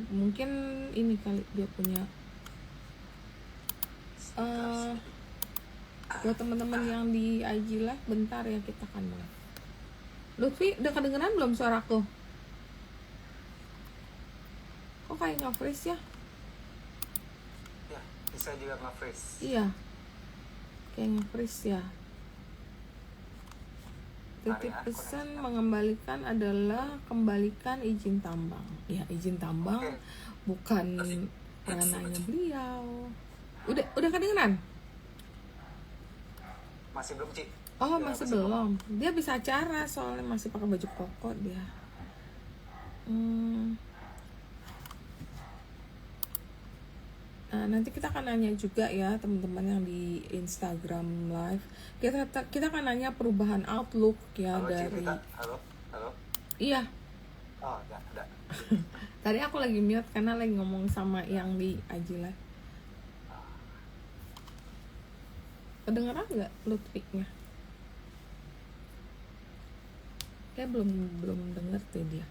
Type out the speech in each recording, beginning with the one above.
Mungkin ini kali dia punya buat teman-teman yang di IG Live, bentar ya kita kan mulai. Lutfi, udah kedengeran belum suaraku? Kok kayak nge-freeze ya? Ya, bisa juga nge-freeze. Iya, kayak nge-freeze ya. Titip pesan mengembalikan adalah kembalikan izin tambang. Ya, izin tambang bukan ranahnya beliau. Udah kedengeran? Masih belum, Ci. Oh, masih belum. Dia bisa acara soalnya masih pakai baju koko dia. Nah, nanti kita akan nanya juga ya teman-teman yang di Instagram Live. Kita akan nanya perubahan outlook ya. Halo, dari Cita. Halo. Iya. Oh, ada. Tadi aku lagi mute karena lagi ngomong sama yang di IG Live. Kedengeran nggak Lutfi-nya? Kayak belum denger tuh dia.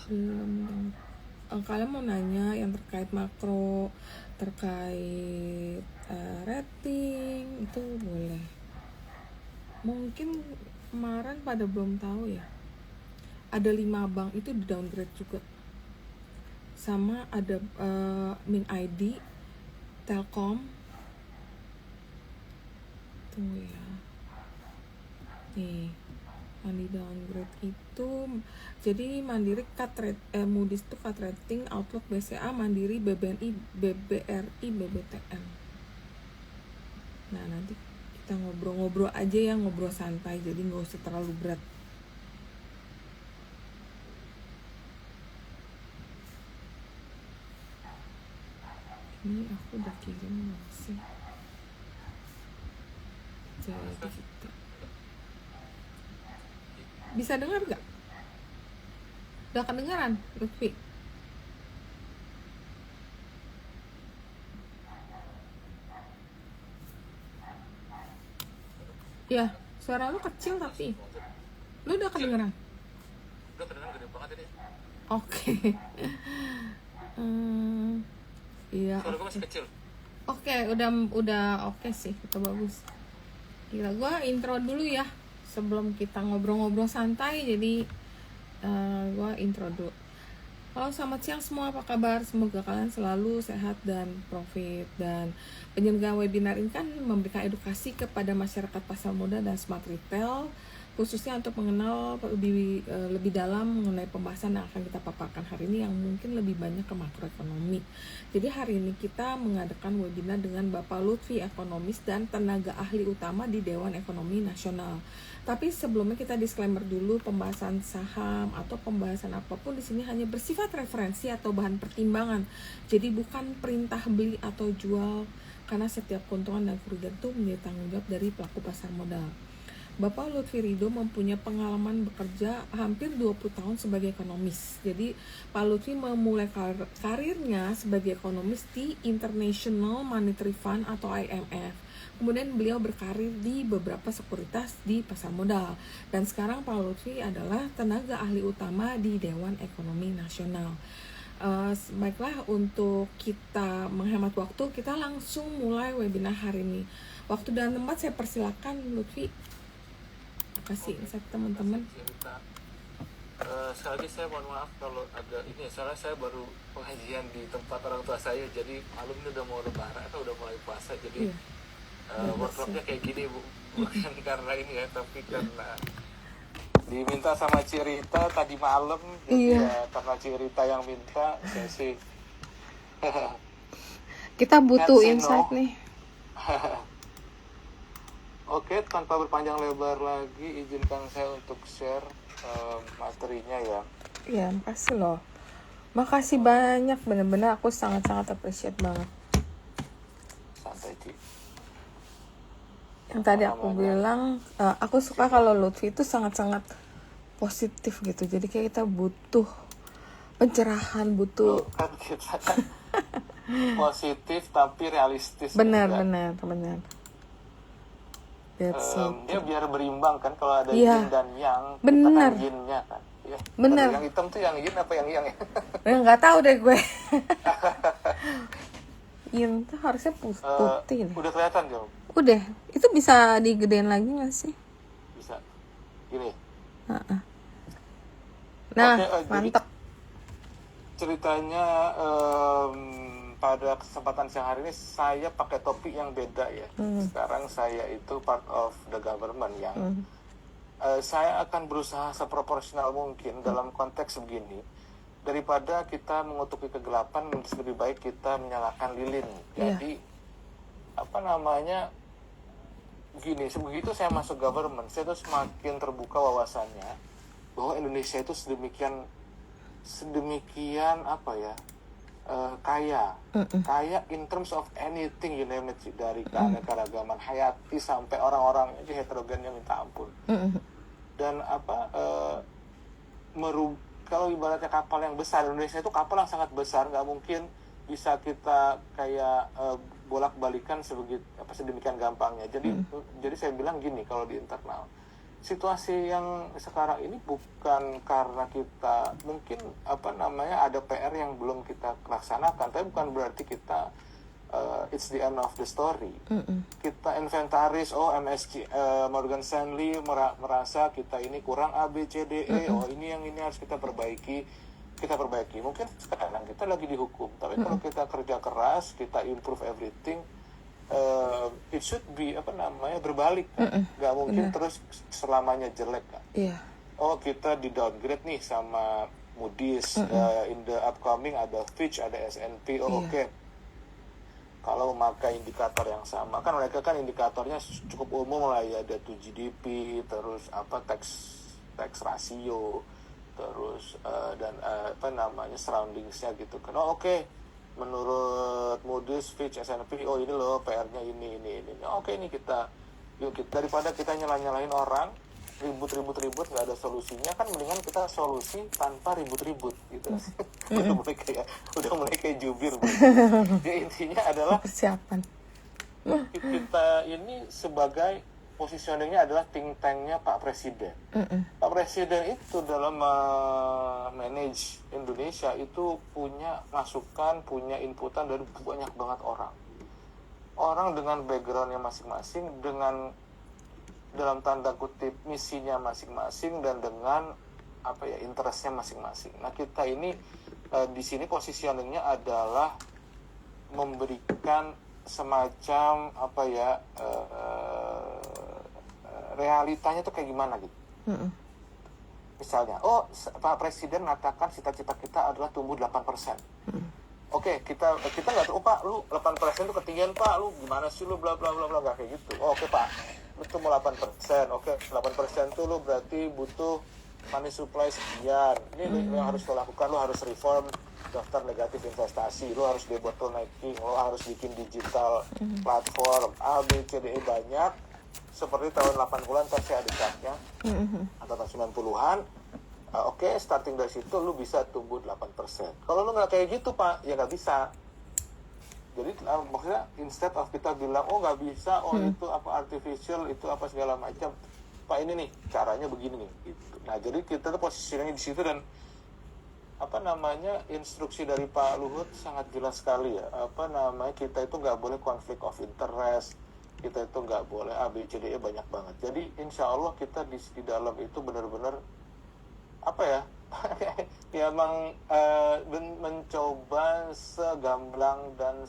Belum denger. Kalian mau nanya yang terkait makro, terkait rating, itu boleh. Mungkin kemarin pada belum tahu ya, ada 5 bank itu di downgrade juga, sama ada Min ID, Telkom, tunggu ya, nih yang di downgrade itu. Jadi Mandiri cut rate, Moody's itu cut rating, Outlook, BCA, Mandiri, BBNI, BBRI, BBTN. Nah, nanti kita ngobrol-ngobrol aja ya, ngobrol santai, jadi nggak usah terlalu berat. Ini aku udah kirim belum sih? Jadi kita bisa dengar gak? Udah kedengeran, Lutfi? Ya, suara lu kecil tapi lu udah kedengeran? Udah kedengeran gede banget ini. Oke. Iya. Suara gue masih kecil. Oke, udah oke sih, itu bagus. Gila, gue intro dulu ya sebelum kita ngobrol-ngobrol santai. Jadi gue intro dulu. Halo, selamat siang semua, apa kabar? Semoga kalian selalu sehat dan profit. Dan penyelenggara webinar ini kan memberikan edukasi kepada masyarakat pasar modal dan smart retail, khususnya untuk mengenal lebih dalam mengenai pembahasan yang akan kita paparkan hari ini, yang mungkin lebih banyak ke makroekonomi. Jadi hari ini kita mengadakan webinar dengan Bapak Lutfi, ekonomis dan tenaga ahli utama di Dewan Ekonomi Nasional. Tapi sebelumnya kita disclaimer dulu, pembahasan saham atau pembahasan apapun di sini hanya bersifat referensi atau bahan pertimbangan. Jadi bukan perintah beli atau jual, karena setiap keuntungan dan kerugian itu menjadi tanggung jawab dari pelaku pasar modal. Bapak Lutfi Ridho mempunyai pengalaman bekerja hampir 20 tahun sebagai ekonomis. Jadi Pak Lutfi memulai karirnya sebagai ekonomis di International Monetary Fund atau IMF. Kemudian beliau berkarir di beberapa sekuritas di pasar modal. Dan sekarang Pak Lutfi adalah tenaga ahli utama di Dewan Ekonomi Nasional. Baiklah, untuk kita menghemat waktu, kita langsung mulai webinar hari ini. Waktu dan tempat saya persilakan Lutfi. Kasih insight teman-teman. Sekali lagi saya mohon maaf kalau ada ini, soalnya saya baru pengajian di tempat orang tua saya, jadi malam ini udah mau lebaran atau udah mulai puasa, jadi workshopnya kayak gini, bukan karena ini ya, tapi karena diminta sama Cirita tadi malam. Jadi ya karena Cirita yang minta, saya sih kita butuh insight nih. Oke, tanpa berpanjang lebar lagi, izinkan saya untuk share materinya ya. Ya, makasih loh. Makasih banyak, benar-benar aku sangat-sangat appreciate banget. Santai, Ci. Yang tadi aku bilang, aku suka kalau Lutfi itu sangat-sangat positif gitu. Jadi kayak kita butuh pencerahan, butuh kan kita positif tapi realistis. Benar. Dia biar berimbang kan, kalau ada Iya. yin dan yang, Benar. kita kan yinnya kan. Ya. Bener. Yang hitam tuh yang yin apa yang yang ya? Nggak tahu deh gue. Yin tuh harusnya putih deh. Udah kelihatan Jom? Udah. Itu bisa digedein lagi nggak sih? Bisa. Gini. Nah, Oke, mantap. Ceritanya pada kesempatan siang hari ini saya pakai topi yang beda ya. Sekarang saya itu part of the government yang saya akan berusaha seproporsional mungkin dalam konteks begini. Daripada kita mengutuki kegelapan, lebih baik kita menyalakan lilin. Jadi gini, sebegitu saya masuk government, saya tuh semakin terbuka wawasannya bahwa Indonesia itu sedemikian kaya in terms of anything you name it, dari keanekaragaman hayati sampai orang-orang aja heterogennya minta ampun. Dan kalau ibaratnya kapal yang besar, Indonesia itu kapal yang sangat besar, nggak mungkin bisa kita kayak bolak-balikan sedemikian gampangnya. Jadi saya bilang gini, kalau di internal, situasi yang sekarang ini bukan karena kita mungkin ada PR yang belum kita laksanakan, tapi bukan berarti kita it's the end of the story. Kita inventaris, MSC, Morgan Stanley merasa kita ini kurang A, B, C, D, E, ini harus kita perbaiki. Mungkin sekarang kita lagi dihukum, tapi kalau kita kerja keras, kita improve everything, it should be berbalik kan? Gak mungkin terus selamanya jelek kan? Kita di downgrade nih sama Moody's, in the upcoming ada Fitch, ada S&P, oke. Kalau memakai indikator yang sama, kan mereka kan indikatornya cukup umum lah ya, ada 2 GDP, terus tax ratio, terus dan surroundingsnya gitu kan. Menurut Moody's, Fitch, S&P, ini loh PR-nya ini. Ini kita daripada kita nyalahin orang, ribut nggak ada solusinya, kan mendingan kita solusi tanpa ribut-ribut gitu. udah mulai kayak jubir. Jadi intinya adalah persiapan. Kita ini sebagai positioningnya adalah think tanknya Pak Presiden. Pak Presiden itu dalam manage Indonesia itu punya masukan, punya inputan dari banyak banget orang dengan backgroundnya masing-masing, dengan dalam tanda kutip misinya masing-masing, dan dengan interestnya masing-masing. Nah, kita ini di sini positioningnya adalah memberikan semacam realitanya tuh kayak gimana gitu. Misalnya, Pak Presiden mengatakan cita-cita kita adalah tumbuh 8%. Kita nggak tahu, Pak, lu 8% tuh ketinggian, Pak, lu gimana sih lu bla bla bla bla, nggak kayak gitu. Pak, lu tuh mau 8%, 8% tuh lu berarti butuh money supply sekian. Ini yang harus lo lakukan, lu harus reform daftar negatif investasi, lu harus debottlenecking, lu harus bikin digital platform, A, B, C, D, E banyak. Seperti tahun 80-an pasti ada chartnya, atau tahun 90-an. Starting dari situ lu bisa tumbuh 8%. Kalau lu nggak kayak gitu, Pak, ya nggak bisa. Jadi maksudnya instead of kita bilang nggak bisa, itu artificial, itu segala macam, Pak, ini nih caranya begini nih gitu. Nah, jadi kita tuh posisinya di situ, dan instruksi dari Pak Luhut sangat jelas sekali ya. Kita itu nggak boleh konflik of interest, kita itu nggak boleh A, B, C, D, E banyak banget. Jadi insya Allah kita di dalam itu benar-benar ya emang mencoba segamblang dan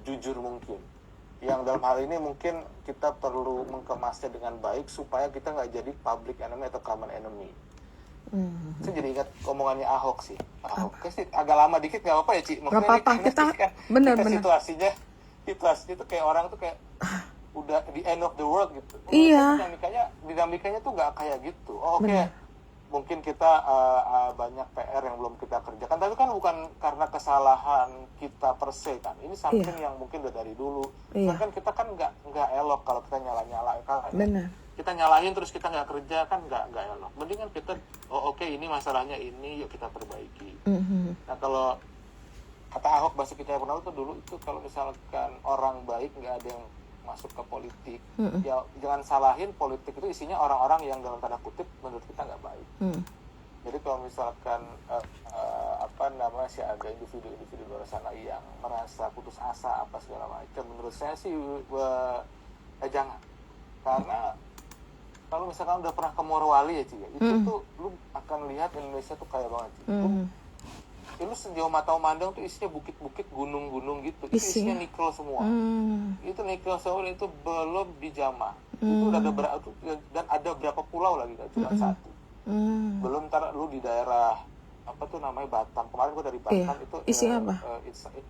jujur mungkin. Yang dalam hal ini mungkin kita perlu mengemasnya dengan baik supaya kita nggak jadi public enemy atau common enemy. Saya jadi ingat omongannya Ahok sih. Ahok sih agak lama dikit, nggak apa-apa ya, Ci? Nggak apa-apa, kita benar. Situasinya itu kayak orang tuh kayak udah the end of the world gitu. Iya. Dinamikanya tuh nggak kayak gitu. Mungkin kita banyak PR yang belum kita kerjakan, tapi kan bukan karena kesalahan kita per se kan. Ini something yang mungkin udah dari dulu. Kan kita kan nggak elok kalau kita nyala kan. Benar. Kita nyalahin terus kita nggak kerja kan nggak elok. Mendingan kita ini masalahnya ini, yuk kita perbaiki. Nah, kalau kata Ahok bahasa kita yang pernah itu dulu itu, kalau misalkan orang baik nggak ada yang masuk ke politik. Ya jangan salahin, politik itu isinya orang-orang yang dalam tanda kutip menurut kita nggak baik. Jadi kalau misalkan sih ada individu-individu di luar sana yang merasa putus asa apa segala macam, menurut saya sih jangan. Karena kalau misalkan udah pernah ke Morowali ya Ci, itu tuh lu akan lihat Indonesia tuh kaya banget Ci. Lu sejauh mata memandang tuh isinya bukit-bukit, gunung-gunung gitu. Itu isinya nikel semua. Itu nikel semua, itu belum dijamah. Itu udah ada dan ada berapa pulau lagi kan, cuma satu. Belum ntar lu di daerah apa tuh namanya Batam. Kemarin gua dari Batam itu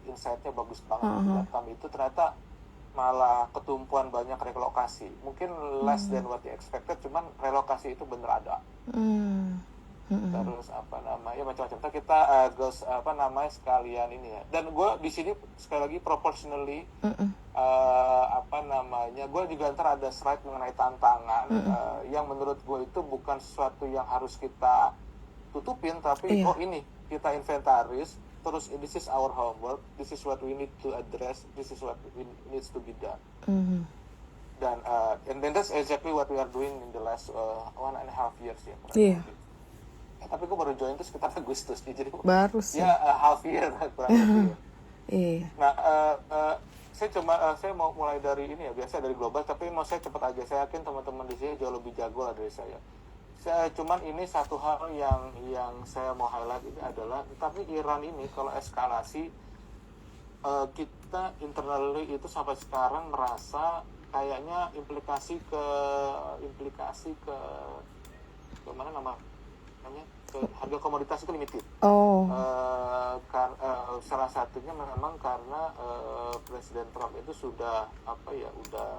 insight-nya bagus banget. Di Batam itu ternyata malah ketumpuan banyak relokasi. Mungkin less than what you expected, cuman relokasi itu bener ada. Terus macam-macam. Kita sekalian ini ya. Dan gue di sini sekali lagi proportionally gue juga ntar ada slide mengenai tantangan yang menurut gue itu bukan sesuatu yang harus kita tutupin, tapi ini kita inventaris. Terus this is our homework, this is what we need to address, this is what needs to be done. Dan and then that's exactly what we are doing in the last 1.5 years ya. Tapi gue baru join itu sekitar Agustus jadi baru sih ya half year kurang lebih. Nah saya mau mulai dari ini ya, biasa dari global, tapi mau saya cepat aja. Saya yakin teman-teman di sini jauh lebih jago lah dari saya. Cuman ini satu hal yang saya mau highlight ini adalah, tapi Iran ini kalau eskalasi kita internally itu sampai sekarang merasa kayaknya implikasi ke mana namanya ke harga komoditas itu limited. Salah satunya memang karena Presiden Trump itu sudah udah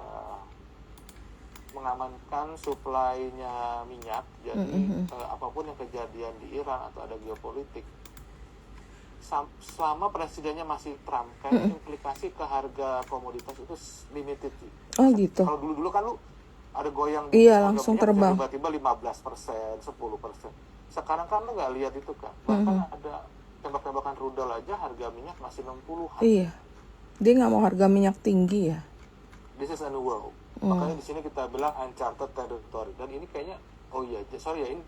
mengamankan suplainya minyak. Jadi apapun yang kejadian di Iran atau ada geopolitik, selama presidennya masih Trump, kayak implikasi ke harga komoditas itu limited. Gitu. Kalau dulu kan lu ada goyang langsung terbang tiba-tiba 15%, 10%. Sekarang kan lu nggak lihat itu kan. Bahkan ada tembak-tembakan rudal aja harga minyak masih 60-an. Dia nggak mau harga minyak tinggi ya. This is a new world. Makanya di sini kita bilang uncharted territory. Dan ini kayaknya ini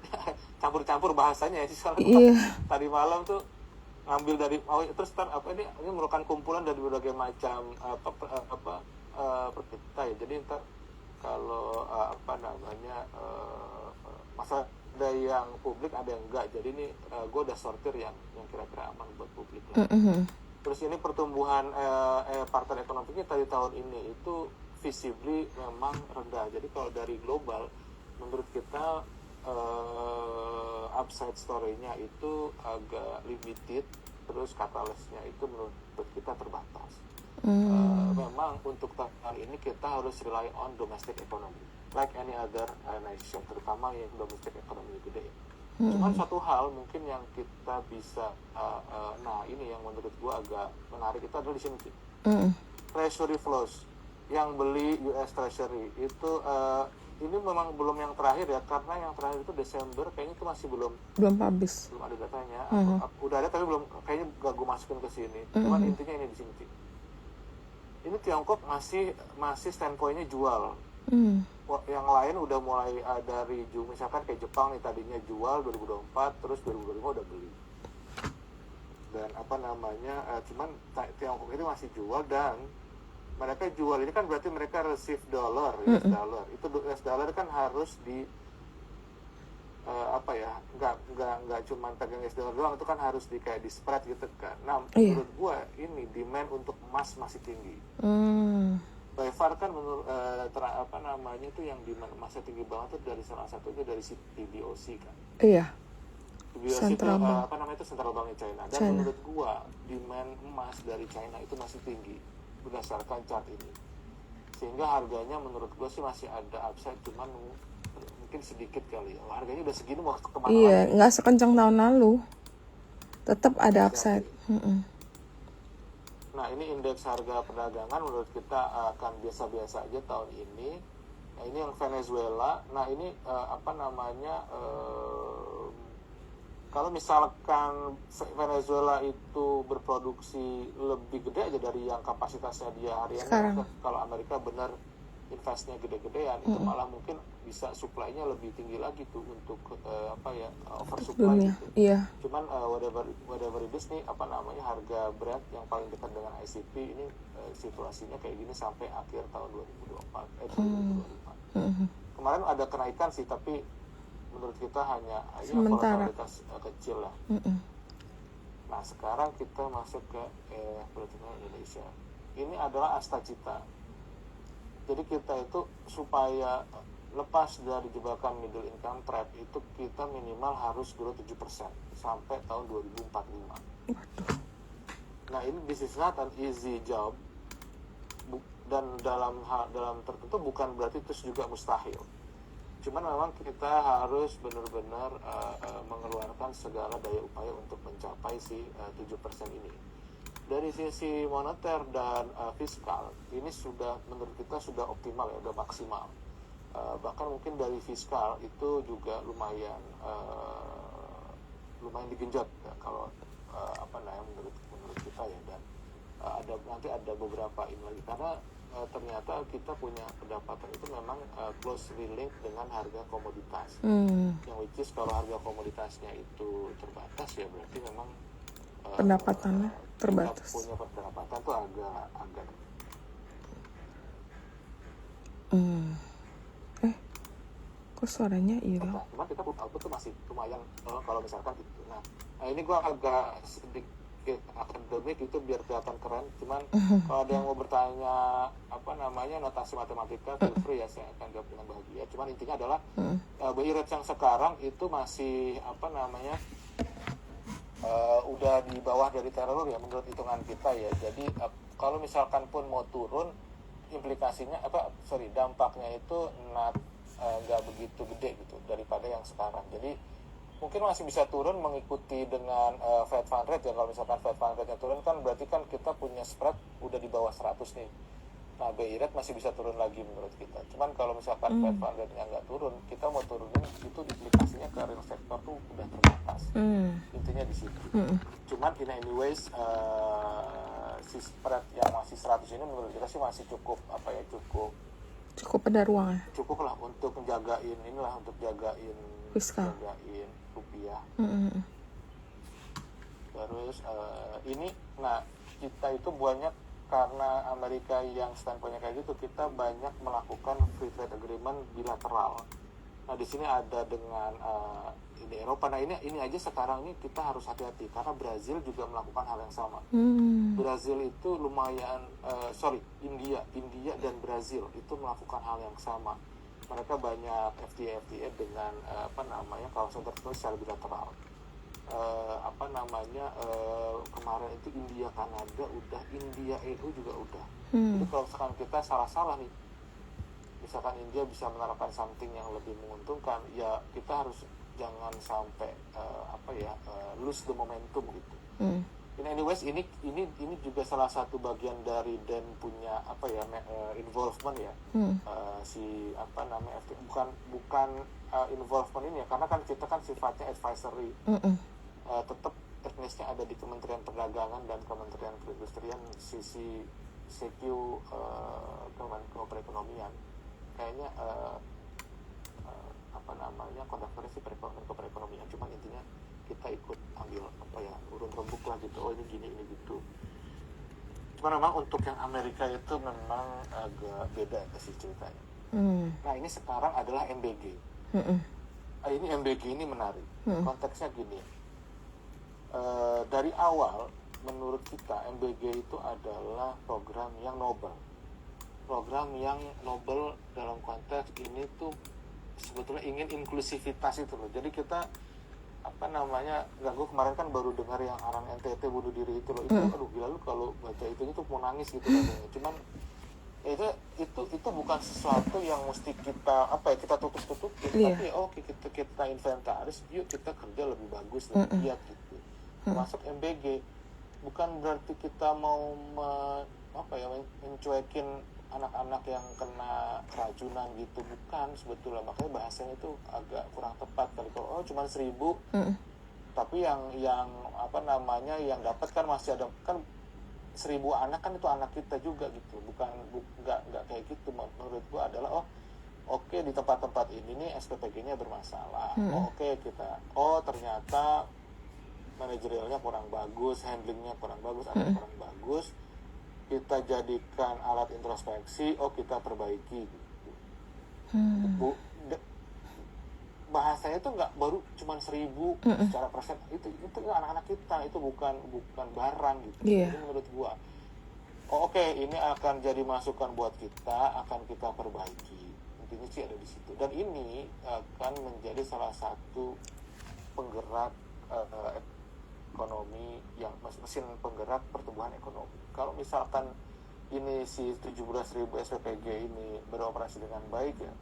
campur-campur bahasanya ya sih. Tadi malam tuh ngambil dari terus ini merupakan kumpulan dari berbagai macam perkita ya. Jadi ntar kalau masa ada yang publik ada yang enggak. Jadi ini gue udah sortir yang kira-kira aman buat publik lah. Terus ini pertumbuhan partner ekonomi kita di tahun ini itu visibly memang rendah. Jadi kalau dari global menurut kita upside story-nya itu agak limited, terus catalyst-nya itu menurut kita terbatas. Memang untuk tahun ini kita harus rely on domestic economy like any other nation, terutama yang domestic economy gede. Cuman satu hal mungkin yang kita bisa ini yang menurut gua agak menarik itu adalah di sini treasury flows. Yang beli US Treasury itu ini memang belum yang terakhir ya, karena yang terakhir itu Desember kayaknya itu masih belum habis, belum ada datanya. Udah ada tapi belum, kayaknya gak gue masukin ke sini. Cuman intinya ini di sini. Ini Tiongkok masih standpointnya jual. Yang lain udah mulai dari misalkan kayak Jepang nih tadinya jual 2024, terus 2025 udah beli. Dan cuman Tiongkok itu masih jual, dan mereka jual ini kan berarti mereka receive dollar, US dollar. Itu US dollar kan harus di nggak cuma pegang US dollar doang, itu kan harus di kayak di spread gitu kan. Nah, menurut gua ini demand untuk emas masih tinggi. By far kan menurut itu yang demand emasnya tinggi banget tuh dari salah satunya dari CBOC kan. CBOC itu itu Central Banknya China. Dan menurut gua demand emas dari China itu masih tinggi berdasarkan chart ini, sehingga harganya menurut gue sih masih ada upside, cuman mungkin sedikit kali ya. Harganya udah segini mau kemana lagi? Nggak sekencang tahun lalu, tetap ada upside. Nah ini indeks harga perdagangan menurut kita akan biasa-biasa aja tahun ini. Nah ini yang Venezuela. Nah ini kalau misalkan Venezuela itu berproduksi lebih gede aja dari yang kapasitasnya dia harian, Sekarang. kalau Amerika benar investnya gede-gedean, itu malah mungkin bisa supply-nya lebih tinggi lagi tuh untuk oversupply Dunia. gitu. Iya. Cuman whatever it is nih, harga Brent yang paling dekat dengan ICP ini situasinya kayak gini sampai akhir tahun 2024. Kemarin ada kenaikan sih, tapi menurut kita hanya Sementara. volatilitas kecil lah. Nah sekarang kita masuk ke perekonomian Indonesia. Ini adalah asta cita. Jadi kita itu supaya lepas dari jebakan middle income trap itu kita minimal harus grow 7% sampai tahun 2045. Nah ini this is not an easy job, dan dalam tertentu bukan berarti itu juga mustahil. Cuman memang kita harus benar-benar mengeluarkan segala daya upaya untuk mencapai si 7% ini. Dari sisi moneter dan fiskal, ini sudah menurut kita sudah optimal ya, sudah maksimal. Bahkan mungkin dari fiskal itu juga lumayan digenjot ya, kalau menurut kita ya, dan nanti ada beberapa ini lagi karena ternyata kita punya pendapatan itu memang closely linked dengan harga komoditas. Yang which is kalau harga komoditasnya itu terbatas ya berarti memang Pendapatannya terbatas. Kita punya pendapatan tuh agak Kok suaranya hilang? cuman kita output tuh masih lumayan kalau misalkan itu. Nah ini gue agak sedikit akademik itu biar kelihatan keren. Cuman kalau ada yang mau bertanya notasi matematika, feel free ya, saya akan jawab dengan bahagia. Cuman intinya adalah BI rate yang sekarang itu masih udah di bawah dari teror ya menurut hitungan kita ya. Jadi kalau misalkan pun mau turun, implikasinya dampaknya itu nggak begitu gede gitu daripada yang sekarang. Jadi mungkin masih bisa turun mengikuti dengan Fed Fund Rate ya. Kalau misalkan Fed Fund Rate-nya turun kan berarti kan kita punya spread udah di bawah 100 nih. Nah BI rate masih bisa turun lagi menurut kita. Cuman kalau misalkan Fed Fund Rate-nya nggak turun, kita mau turunin itu implikasinya ke real sector tuh udah terbatas. Intinya di situ. Cuman in anyways si spread yang masih 100 ini menurut kita sih masih cukup ada ruang. Cukup lah untuk menjagain untuk jagain Fiskal. jagain rupiah. Terus kita itu banyak karena Amerika yang standpointnya kayak gitu, kita banyak melakukan free trade agreement bilateral. Nah di sini ada dengan di Eropa. Nah ini aja sekarang ini kita harus hati-hati karena Brazil juga melakukan hal yang sama. Brazil itu lumayan India dan Brazil itu melakukan hal yang sama. Mereka banyak FTA dengan kawasan tertentu secara bilateral. Kemarin itu India Kanada udah, India EU juga udah. Jadi kalau misalkan kita salah nih, misalkan India bisa menerapkan something yang lebih menguntungkan, ya kita harus jangan sampai lose the momentum gitu. In anyways ini juga salah satu bagian dari Dan punya involvement ya. Bukan involvement ini ya, karena kan kita kan sifatnya advisory. Tetap teknisnya ada di Kementerian Perdagangan dan Kementerian Perindustrian, sisi CQ Kemenko Perekonomian kayaknya kontak-kontak Kemenko Perekonomian. Cuman intinya kita ikut ambil urun rembuk lah gitu, ini gini ini gitu. Cuman memang untuk yang Amerika itu memang agak beda sih ceritanya. Nah ini sekarang adalah MBG. Ini MBG ini menarik. Konteksnya gini, dari awal menurut kita MBG itu adalah program yang noble. Program yang noble dalam konteks ini tuh sebetulnya ingin inklusivitas itu loh. Jadi kita gue kemarin kan baru dengar yang orang NTT bunuh diri itu loh. Itu aduh gila lu kalau baca itu tuh mau nangis gitu katanya. Cuman itu bukan sesuatu yang mesti kita kita tutup tapi oke, kita inventaris, yuk kita kerja lebih bagus, lebih giat gitu. Masuk MBG bukan berarti kita mau mencuekin anak-anak yang kena keracunan gitu, bukan sebetulnya. Makanya bahasanya itu agak kurang tepat kali. Kalau cuma 1.000 tapi yang apa namanya yang dapat kan masih ada kan 1.000 anak kan itu anak kita juga gitu, nggak kayak gitu. Menurut gua adalah oke, di tempat-tempat ini nih SPPG-nya bermasalah. Ternyata manajerialnya kurang bagus, handlingnya kurang bagus, ada yang kurang bagus. Kita jadikan alat introspeksi, kita perbaiki. Bahasanya itu nggak baru cuma 1.000 secara persen, itu anak-anak kita, itu bukan barang gitu. Jadi menurut gua ini akan jadi masukan buat kita, akan kita perbaiki. Intinya sih ada di situ, dan ini akan menjadi salah satu penggerak ekonomi, yang mesin penggerak pertumbuhan ekonomi. Kalau misalkan ini si 17.000 SPPG ini beroperasi dengan baik ya,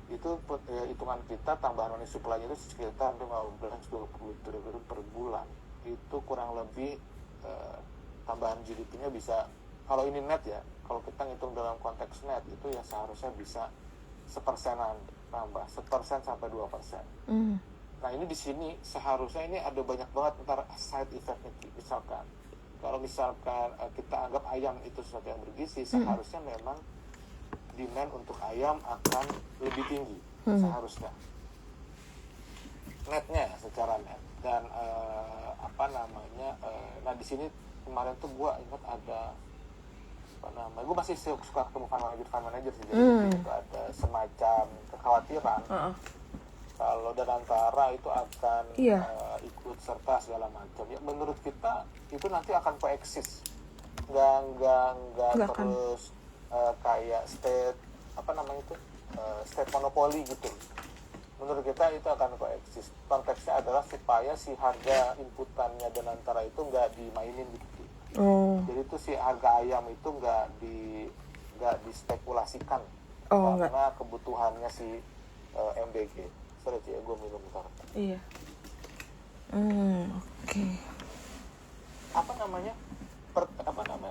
itu hitungan kita tambahan money supply-nya itu sekitar 15-20 triliun per bulan. Itu kurang lebih tambahan GDP-nya bisa, kalau ini net ya, kalau kita ngitung dalam konteks net itu ya seharusnya bisa 1% tambah, 1% sampai 2%. Nah ini di sini seharusnya ini ada banyak banget ntar side effect-nya. Kalau misalkan kita anggap ayam itu sesuatu yang bergizi, seharusnya memang demand untuk ayam akan lebih tinggi seharusnya netnya ya, secara net. Dan nah di sini kemarin tuh gue ingat ada gue masih suka ketemu fund manager sih, jadi itu ada semacam kekhawatiran kalau Danantara itu akan ikut serta segala macam. Ya menurut kita itu nanti akan koeksis, nggak terus kayak state state monopoli gitu. Menurut kita itu akan koeksis. Konteksnya adalah supaya si harga inputannya Danantara itu nggak dimainin gitu. Jadi itu si harga ayam itu nggak dispekulasikan karena kebutuhannya si MBG. Sorry ya, gue minum bentar. Iya. Oke.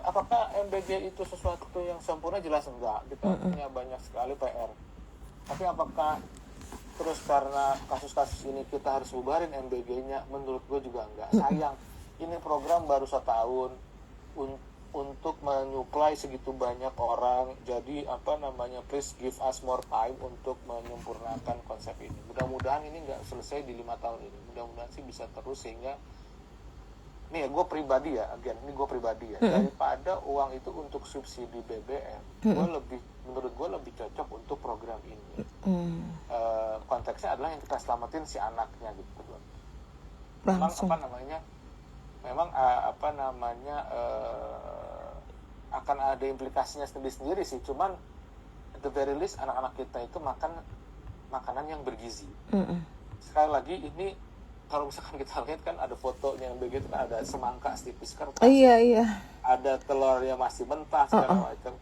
Apakah MBG itu sesuatu yang sempurna? Jelas enggak. Kita punya banyak sekali PR. Tapi apakah terus karena kasus-kasus ini kita harus bubarin MBG-nya? Menurut gue juga enggak. Sayang, ini program baru 1 tahun untuk menyuplai segitu banyak orang. Jadi please give us more time untuk menyempurnakan konsep ini. Mudah-mudahan ini nggak selesai di 5 tahun ini. Mudah-mudahan sih bisa terus, sehingga nih gue pribadi ya, daripada uang itu untuk subsidi BBM, menurut gue lebih cocok untuk program ini. Konteksnya adalah yang kita selamatin si anaknya gitu loh. Memang akan ada implikasinya sendiri sih, cuman at the very least anak-anak kita itu makan makanan yang bergizi. Sekali lagi ini kalau misalkan kita lihat kan ada fotonya yang begitu, kan ada semangka setipis kertas, ada telurnya masih mentah segala macam.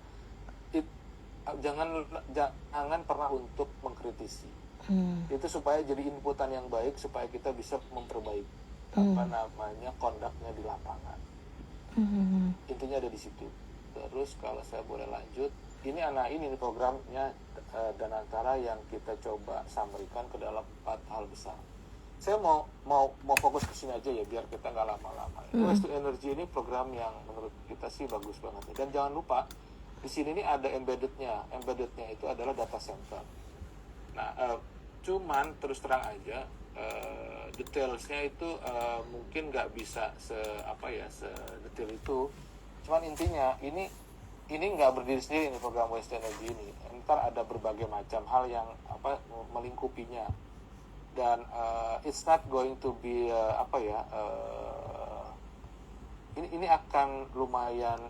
Jangan pernah untuk mengkritisi. Itu supaya jadi inputan yang baik, supaya kita bisa memperbaiki konduknya di lapangan. Intinya ada di situ. Terus kalau saya boleh lanjut, ini programnya Danantara yang kita coba summary-kan ke dalam 4 hal besar. Saya mau fokus ke sini aja ya, biar kita nggak lama-lama. Waste to Energy ini program yang menurut kita sih bagus banget. Dan jangan lupa di sini nih ada embeddednya. Embeddednya itu adalah data center. Nah, cuman terus terang aja, detailsnya itu mungkin nggak bisa sedetail itu. Cuman intinya ini nggak berdiri sendiri nih program Waste Energy ini. Ntar ada berbagai macam hal yang melingkupinya, dan it's not going to be ini akan lumayan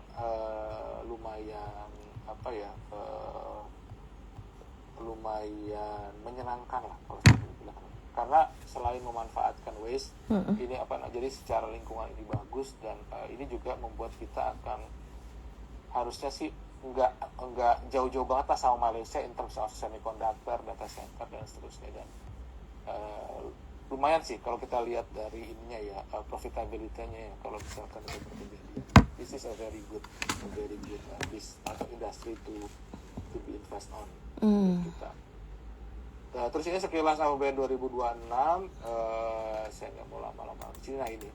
menyenangkan lah kalau saya bilang. Karena selain memanfaatkan waste, ini jadi secara lingkungan ini bagus, dan ini juga membuat kita akan harusnya sih nggak jauh-jauh banget lah sama Malaysia in terms of semiconductor, data center dan seterusnya. Dan lumayan sih kalau kita lihat dari ininya ya, profitability-nya ya, kalau misalkan itu terjadi. This is a very good atau industry to be invest on kita. Terus ini sekilas APBN 2026, saya nggak mau lama-lama di sini. Nah ini.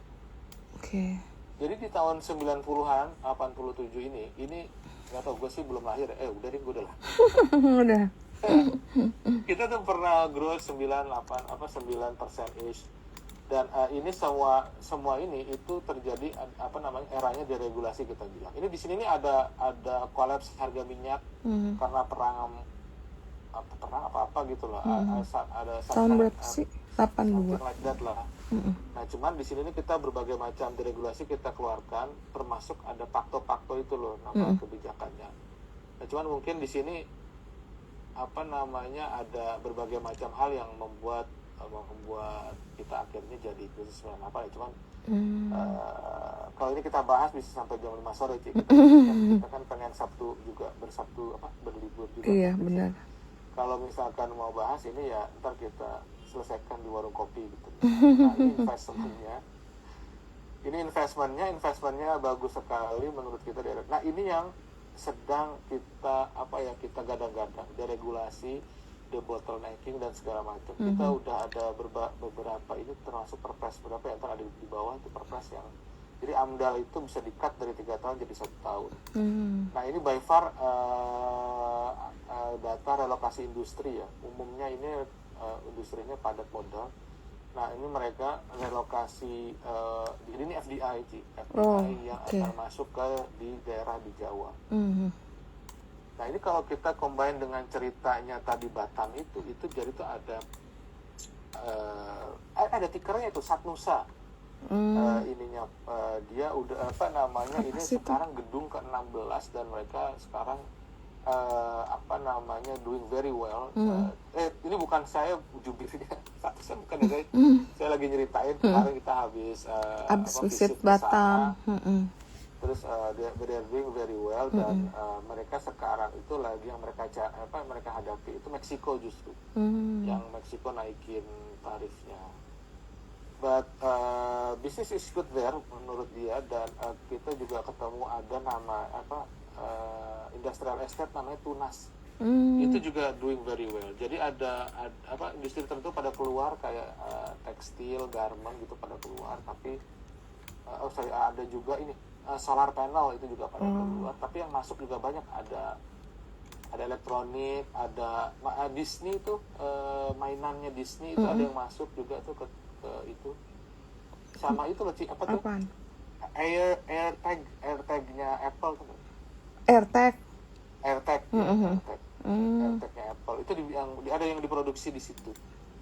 Oke. Jadi di tahun 90-an, 87 ini nggak tahu, gue sih belum lahir. Udah deh, gue udah lah. Udah. Kita tuh pernah growth 9% ish. Dan ini semua ini itu terjadi eranya deregulasi kita bilang. Ini di sini ada kolaps harga minyak karena perang apa gitu loh. Ada Tahun berapa sih? 82. like that lah. Nah, cuman di sini kita berbagai macam deregulasi kita keluarkan, termasuk ada pakto-pakto itu loh nama kebijakannya. Nah, cuman mungkin di sini ada berbagai macam hal yang membuat kita akhirnya jadi krisis 98 ya. Cuman kalau ini kita bahas bisa sampai jam 5 sore Cik. Kita kan pengen berlibur juga. Iya, benar. Kalau misalkan mau bahas ini ya ntar kita selesaikan di warung kopi gitu. Nah, ini investmentnya bagus sekali menurut kita. Nah, ini yang sedang kita gadang-gadang, deregulasi, debottlenecking dan segala macam. Kita udah ada beberapa ini, termasuk perpres berapa yang ada di bawah itu perpres yang jadi AMDAL itu bisa di-cut dari 3 tahun jadi 1 tahun. Nah, ini by far data relokasi industri ya. Umumnya ini industrinya padat modal. Nah, ini mereka relokasi jadi ini FDI yang akan masuk di daerah di Jawa. Nah, ini kalau kita combine dengan ceritanya tadi Batam itu jadi tuh ada tikernya itu Satnusa. Dia udah ini sekarang gedung ke-16 dan mereka sekarang doing very well. Ini bukan saya jubirnya, saya bukan saya lagi nyeritain kemarin kita habis visit Batam. Terus they're doing very well dan mereka sekarang itu lagi yang mereka hadapi itu Meksiko justru. Yang Meksiko naikin tarifnya. But business is good there menurut dia, dan kita juga ketemu ada nama industrial estate namanya Tunas. Itu juga doing very well. Jadi ada industri tertentu pada keluar kayak tekstil, garment gitu pada keluar, tapi ada juga ini solar panel itu juga pada keluar, tapi yang masuk juga banyak, ada elektronik, ada Disney itu mainannya Disney itu ada yang masuk juga tuh ke itu. Sama itu loh apa tuh? Apaan? AirTag-nya Apple tuh. AirTag. AirTag-nya Apple itu ada yang diproduksi di situ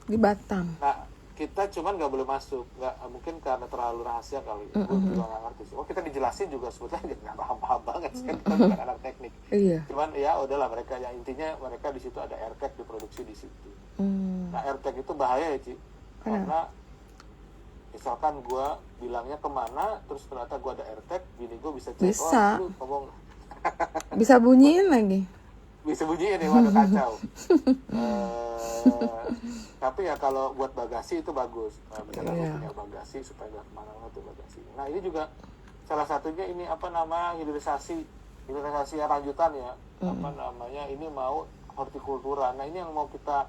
Di Batam. Nah, kita cuman nggak boleh masuk, mungkin karena terlalu rahasia kali. Gue juga nggak ngerti sih. Kita dijelasin juga sebetulnya nggak paham banget sih, kan kita bukan anak teknik. Iya. Cuman ya udahlah, mereka yang intinya mereka di situ ada AirTag diproduksi di situ. Nah, AirTag itu bahaya ya Ci, karena misalkan gue bilangnya kemana, terus ternyata gue ada AirTag, bini gue bisa cek. Lu ngomong bisa bunyiin lagi. Bisa bunyiin ya, waduh kacau. Tapi ya kalau buat bagasi itu bagus. Misalnya lu punya bagasi supaya nggak kemana-mana tuh bagasi. Nah, ini juga salah satunya ini hilirisasi lanjutan ya. Ini mau hortikultura. Nah, ini yang mau kita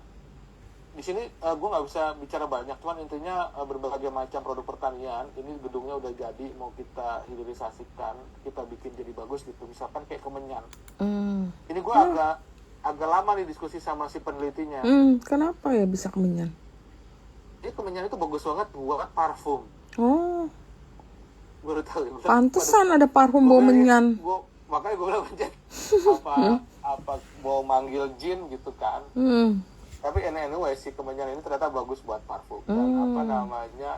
di sini gue nggak bisa bicara banyak, cuman intinya berbagai macam produk pertanian. Ini gedungnya udah jadi, mau kita hilirisasikan, kita bikin jadi bagus gitu. Misalkan kayak kemenyan. Ini gue agak lama nih diskusi sama si penelitinya. Kenapa ya bisa kemenyan? Ini kemenyan itu bagus banget buat parfum. Oh. Baru tahu. Pantesan ada parfum bau menyan. Makanya gue bilang apa bau manggil jin gitu kan. Tapi anyway, si kemenyan ini ternyata bagus buat parfum. Dan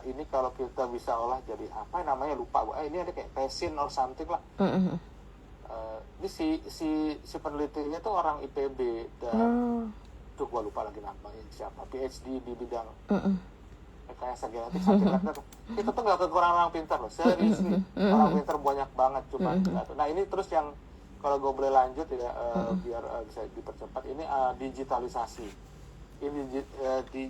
ini kalau kita bisa olah jadi lupa gue. Ini ada kayak resin or something lah. Ini si penelitinya tuh orang IPB dan tuh gue lupa lagi namanya siapa, PhD di bidang rekayasa genetik something like that. Itu tuh nggak kekurangan orang pintar loh, serius nih. Orang pintar banyak banget, cuma nah ini terus yang kalau gue boleh lanjut ya biar bisa dipercepat, ini digitalisasi. Ini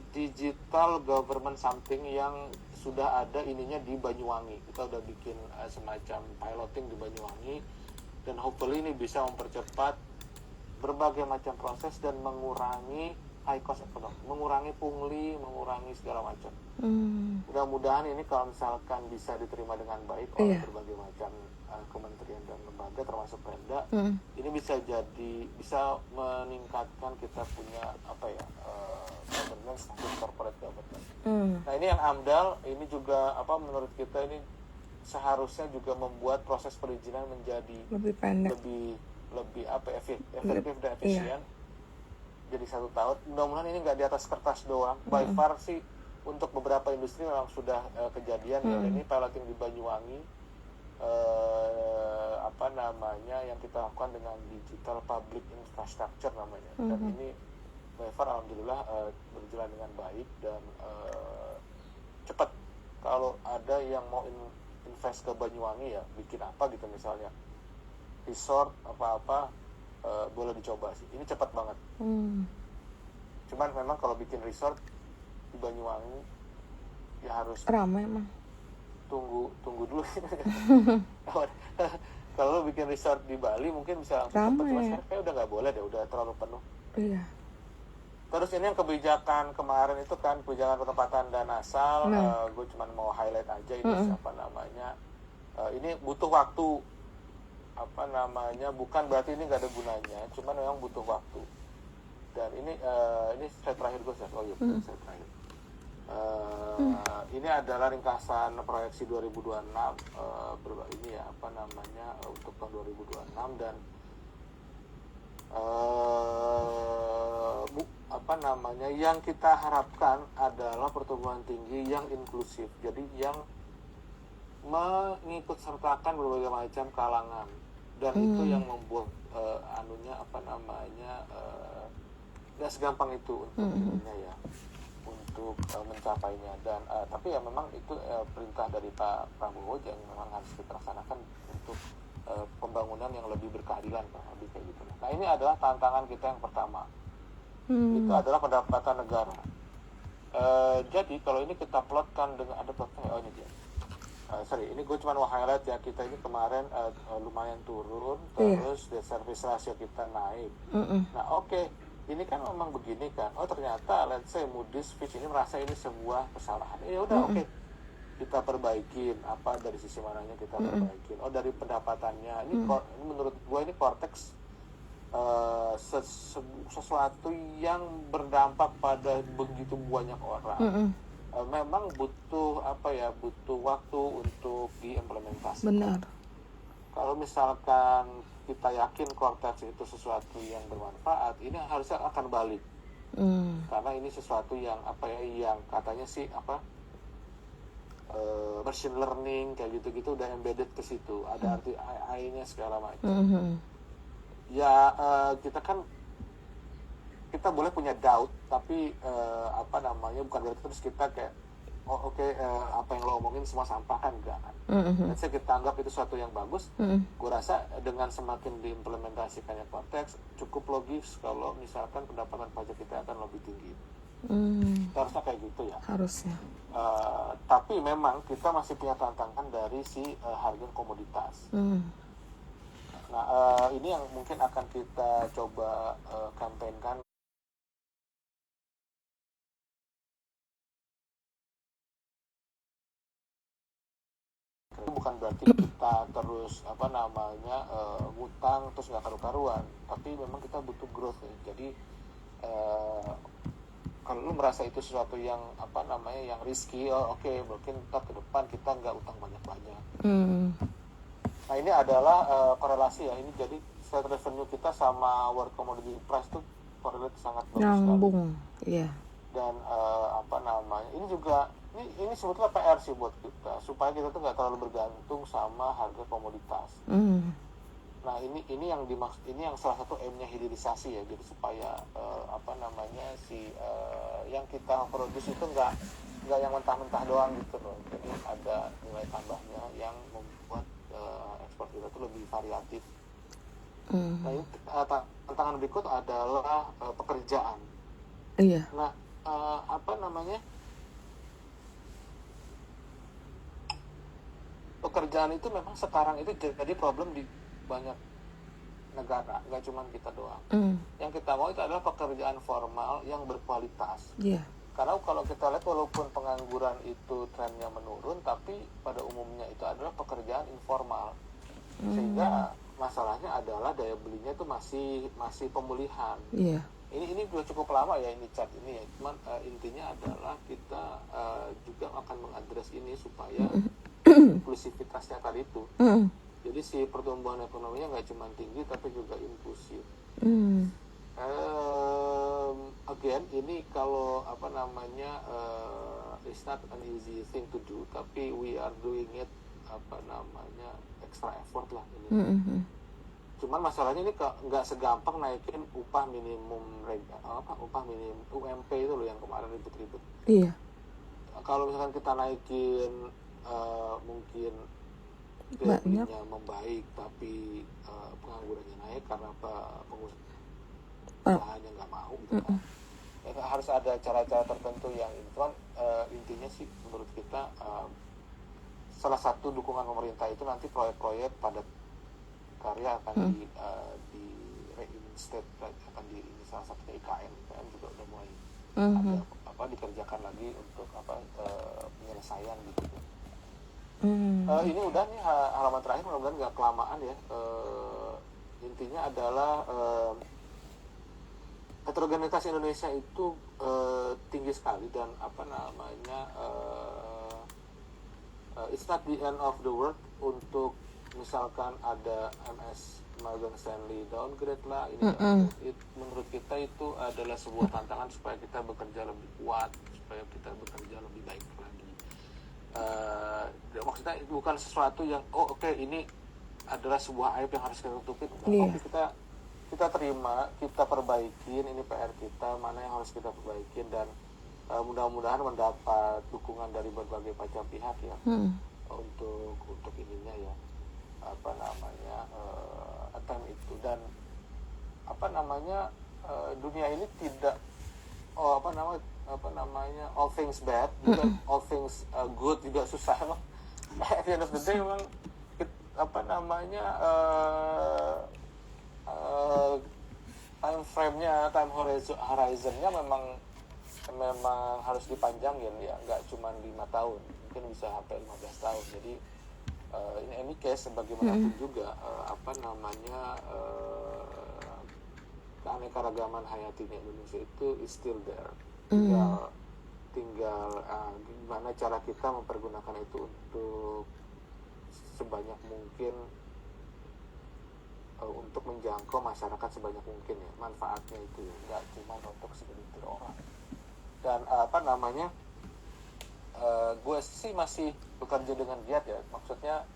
digital government something yang sudah ada ininya di Banyuwangi. Kita udah bikin semacam piloting di Banyuwangi, dan hopefully ini bisa mempercepat berbagai macam proses dan mengurangi high cost ekonomi, mengurangi pungli, mengurangi segala macam. Mudah-mudahan ini kalau misalkan bisa diterima dengan baik oleh berbagai macam kementerian dan lembaga termasuk Pemda, ini bisa meningkatkan kita punya governance, corporate governance. Nah ini yang AMDAL ini juga menurut kita ini seharusnya juga membuat proses perizinan menjadi lebih pendek, lebih efektif dan efisien. Jadi 1 tahun. Mudah-mudahan ini nggak di atas kertas doang. By far sih untuk beberapa industri memang sudah kejadian. Ya. Ini piloting di Banyuwangi, yang kita lakukan dengan digital public infrastructure namanya. Dan ini by far alhamdulillah berjalan dengan baik dan cepat. Kalau ada yang mau invest ke Banyuwangi ya bikin apa gitu misalnya resort apa-apa, boleh dicoba sih. Ini cepat banget. Cuman memang kalau bikin resort di Banyuwangi ya harus ramai emang. Tunggu dulu. Kalau lo bikin resort di Bali mungkin bisa langsung cepet. Cuma sekarang kayak udah nggak boleh deh, udah terlalu penuh. Iya. Terus ini yang kebijakan kemarin itu kan kebijakan penempatan dana asal. Gue cuma mau highlight aja ini ini butuh waktu. Bukan berarti ini nggak ada gunanya, cuman memang butuh waktu. Dan ini slide terakhir gue slide terakhir. Ini adalah ringkasan proyeksi 2026 untuk tahun 2026 dan yang kita harapkan adalah pertumbuhan tinggi yang inklusif. Jadi yang mengikut sertakan berbagai macam kalangan. Dan itu yang membuat nggak segampang itu untuk mencapainya. Dan tapi ya memang itu perintah dari Pak Prabowo yang memang harus kita laksanakan untuk pembangunan yang lebih berkeadilan, lebih kayak gitu. Nah ini adalah tantangan kita yang pertama. Itu adalah pendapatan negara. Jadi kalau ini kita plotkan dengan ada plotnya, ini dia. Ini gue cuma mau highlight ya, kita ini kemarin lumayan turun, terus debt service ratio kita naik. Nah ini kan memang begini kan, ternyata let's say Moody's Fitch ini merasa ini sebuah kesalahan. Ya udah kita perbaikin, dari sisi mananya kita perbaikin. Dari pendapatannya, ini menurut gue ini Cortex sesuatu yang berdampak pada begitu banyak orang. Memang butuh waktu untuk diimplementasikan. Benar. Kalau misalkan kita yakin Cortex itu sesuatu yang bermanfaat, ini harusnya akan balik. Karena ini sesuatu yang yang katanya sih machine learning kayak gitu-gitu udah embedded ke situ, ada arti AI-nya segala macam. Ya kita boleh punya doubt, tapi bukan berarti terus kita kayak apa yang lo omongin semua sampah kan, enggak kan. Let's say kita anggap itu sesuatu yang bagus. Gue rasa dengan semakin diimplementasikannya Cortex cukup logis kalau misalkan pendapatan pajak kita akan lebih tinggi. Harusnya kayak gitu ya. Harusnya. Tapi memang kita masih punya tantangan dari si harga komoditas. Nah ini yang mungkin akan kita coba kampanyekan. Itu bukan berarti kita terus ngutang terus nggak karu-karuan, tapi memang kita butuh growth ya. Jadi kalau lu merasa itu sesuatu yang yang risky, mungkin ntar ke depan kita nggak utang banyak-banyak. Nah ini adalah korelasi ya, ini jadi state revenue kita sama world commodity price tuh korelasi sangat bagus nyambung, iya. Dan ini juga ini sebetulnya PR sih buat kita, supaya kita tuh nggak terlalu bergantung sama harga komoditas. Nah ini yang dimaksud, ini yang salah satu M-nya hilirisasi ya, jadi supaya yang kita produce itu nggak yang mentah-mentah doang gitu loh, jadi ada nilai tambahnya yang membuat ekspor kita tuh lebih variatif. Nah ini tantangan berikut adalah pekerjaan. Iya. Nah pekerjaan itu memang sekarang itu jadi problem di banyak negara, nggak cuma kita doang. Yang kita mau itu adalah pekerjaan formal yang berkualitas. Karena kalau kita lihat walaupun pengangguran itu trennya menurun, tapi pada umumnya itu adalah pekerjaan informal. Sehingga masalahnya adalah daya belinya itu masih pemulihan. Ini udah cukup lama ya ini chart ini ya. Cuman intinya adalah kita juga akan mengadres ini supaya inklusivitasnya tadi itu. Jadi si pertumbuhan ekonominya nggak cuma tinggi tapi juga inklusif. Again, ini kalau it's not an easy thing to do, tapi we are doing it extra effort lah ini. Cuman masalahnya ini nggak segampang naikin upah minimum UMP itu loh yang kemarin ribet-ribet. Kalau misalkan kita naikin mungkin daya membaik tapi penganggurannya naik karena pengusahanya nggak mau gitu kan. Harus ada cara-cara tertentu yang ini. Cuman intinya sih menurut kita salah satu dukungan pemerintah itu nanti proyek-proyek padat karya akan di reinstate, akan di salah satunya IKN juga udah mulai ada dikerjakan lagi untuk penyelesaian gitu. Ini udah nih halaman terakhir, mudah-mudahan nggak kelamaan ya. Intinya adalah heterogenitas Indonesia itu tinggi sekali dan it's not the end of the world untuk misalkan ada MS Morgan Stanley downgrade lah ini menurut kita itu adalah sebuah tantangan supaya kita bekerja lebih kuat, supaya kita bekerja lebih baik lagi. Maksudnya bukan sesuatu yang ini adalah sebuah aib yang harus kita tutupin. Tapi kita terima, kita perbaikin, ini PR kita, mana yang harus kita perbaikin, dan mudah-mudahan mendapat dukungan dari berbagai macam pihak ya untuk ininya ya attempt itu. Dan dunia ini tidak all things bad juga all things good juga susah emang. At the end of the day memang time frame-nya, time horizon-nya memang harus dipanjangin ya, nggak cuma 5 tahun, mungkin bisa sampai 15 tahun. Jadi in any case sebagaimanapun juga keanekaragaman hayati Indonesia itu is still there. Tinggal gimana cara kita mempergunakan itu untuk sebanyak mungkin untuk menjangkau masyarakat sebanyak mungkin ya, manfaatnya itu ya, nggak cuma untuk segelintir orang. Dan gue sih masih bekerja dengan giat ya, maksudnya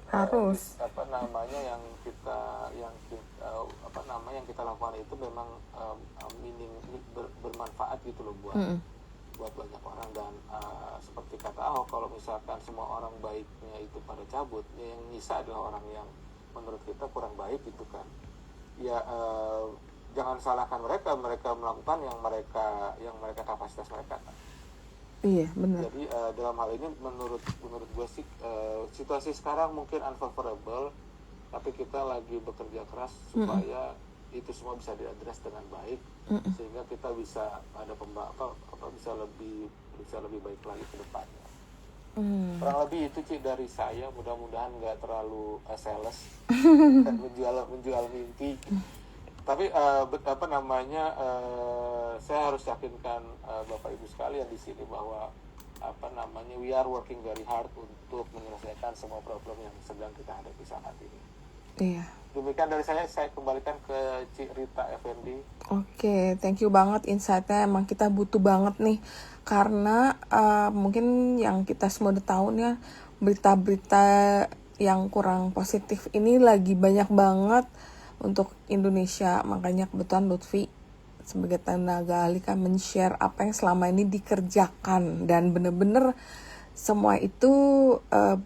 harus yang kita lakukan itu memang bermanfaat gitu loh buat banyak orang. Dan seperti kata Ahok, kalau misalkan semua orang baiknya itu pada cabut, yang nyisa adalah orang yang menurut kita kurang baik gitu kan ya. Jangan salahkan mereka melakukan yang mereka kapasitas mereka kan. Iya benar. Jadi dalam hal ini menurut gue sih situasi sekarang mungkin unfavorable, tapi kita lagi bekerja keras supaya itu semua bisa diadres dengan baik, sehingga kita bisa ada bisa lebih baik lagi ke depannya. Kurang lebih itu Ci dari saya, mudah-mudahan nggak terlalu sales dan menjual mimpi. Tapi saya harus yakinkan Bapak Ibu sekalian di sini bahwa we are working very hard untuk menyelesaikan semua problem yang sedang kita hadapi saat ini. Iya. Demikian dari saya kembalikan ke Ci Rita Effendi. Oke, thank you banget insight-nya. Emang kita butuh banget nih, karena mungkin yang kita semua udah tahu nih ya, berita-berita yang kurang positif ini lagi banyak banget untuk Indonesia. Makanya kebetulan Lutfi sebagai tenaga ahli kan men-share apa yang selama ini dikerjakan, dan bener-bener semua itu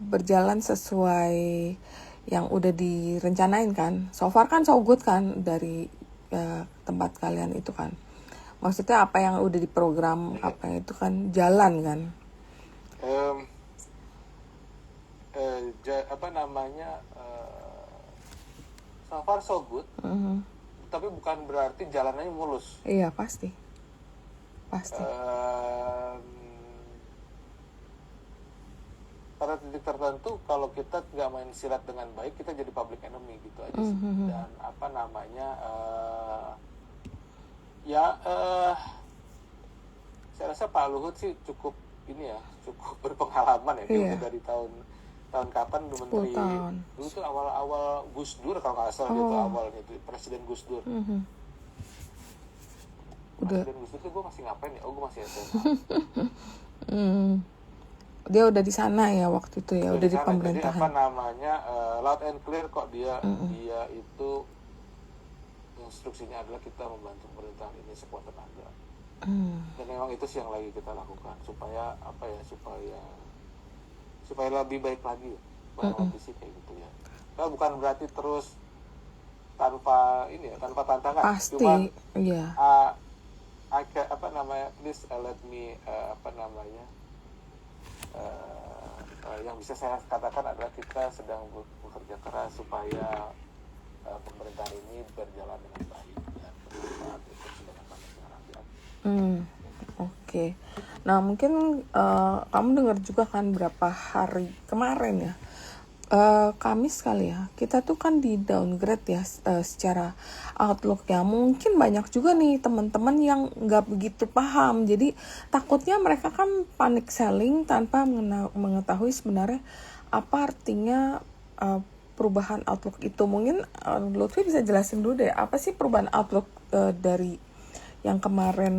berjalan sesuai yang udah direncanain kan. So far kan so good kan dari tempat kalian itu kan. Maksudnya apa yang udah diprogram, apa yang itu kan jalan kan. so far so good. Tapi bukan berarti jalanannya mulus. Iya, pasti. Pada titik tertentu kalau kita nggak main silat dengan baik, kita jadi public enemy gitu aja sih. Dan apa namanya, saya rasa Pak Luhut sih cukup berpengalaman ya. Dia udah dari tahun kapan menteri, dulu tuh awal Gus Dur kalau nggak salah, dia tuh awalnya itu Presiden Gus Dur. Presiden Gus Dur tuh gue masih ngapain ya? Gue masih SMA. Dia udah di sana ya waktu itu ya, udah di pemerintahan. Jadi apa namanya, loud and clear kok dia itu instruksinya adalah kita membantu pemerintahan ini sekuat tenaga. Dan memang itu sih yang lagi kita lakukan supaya supaya lebih baik lagi ya. Lebih sih kayak gitu ya. Kalau bukan berarti terus tanpa tantangan. Pasti. Cuman iya. Please let me yang bisa saya katakan adalah kita sedang bekerja keras supaya pemerintahan ini berjalan dengan baik dan bermanfaat untuk seluruh rakyat. Oke. Nah mungkin kamu dengar juga kan berapa hari kemarin ya, Kamis kali ya, kita tuh kan di downgrade ya secara outlook ya. Mungkin banyak juga nih teman-teman yang nggak begitu paham, jadi takutnya mereka kan panic selling tanpa mengetahui sebenarnya apa artinya perubahan outlook itu. Mungkin Lutfi bisa jelasin dulu deh, apa sih perubahan outlook dari yang kemarin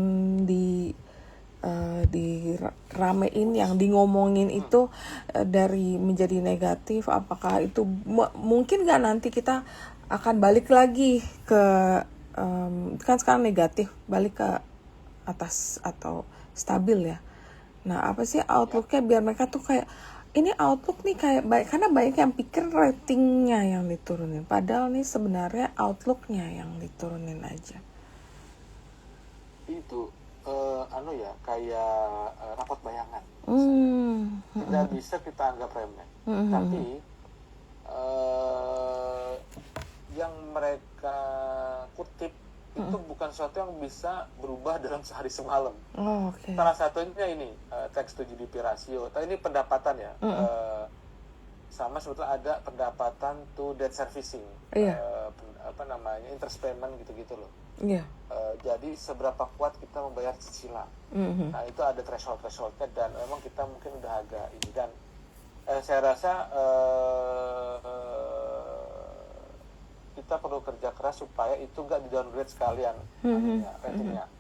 diramein, yang ngomongin itu dari menjadi negatif. Apakah itu mungkin nggak nanti kita akan balik lagi ke kan sekarang negatif, balik ke atas atau stabil ya. Nah apa sih outlooknya biar mereka tuh kayak ini outlook nih kayak baik, karena banyak yang pikir ratingnya yang diturunin, padahal nih sebenarnya outlooknya yang diturunin aja. Itu kayak rapot bayangan. Tidak bisa kita anggap remeh. Tapi yang mereka kutip itu bukan sesuatu yang bisa berubah dalam sehari semalam. Salah satunya ini tax to GDP ratio. Tapi ini pendapatan ya. Sama sebetulnya ada pendapatan to debt servicing. Interest payment gitu-gitu loh. Jadi seberapa kuat kita membayar cicilan. Nah itu ada threshold-thresholdnya, dan memang kita mungkin udah agak ini, dan saya rasa kita perlu kerja keras supaya itu nggak di downgrade sekalian ratingnya.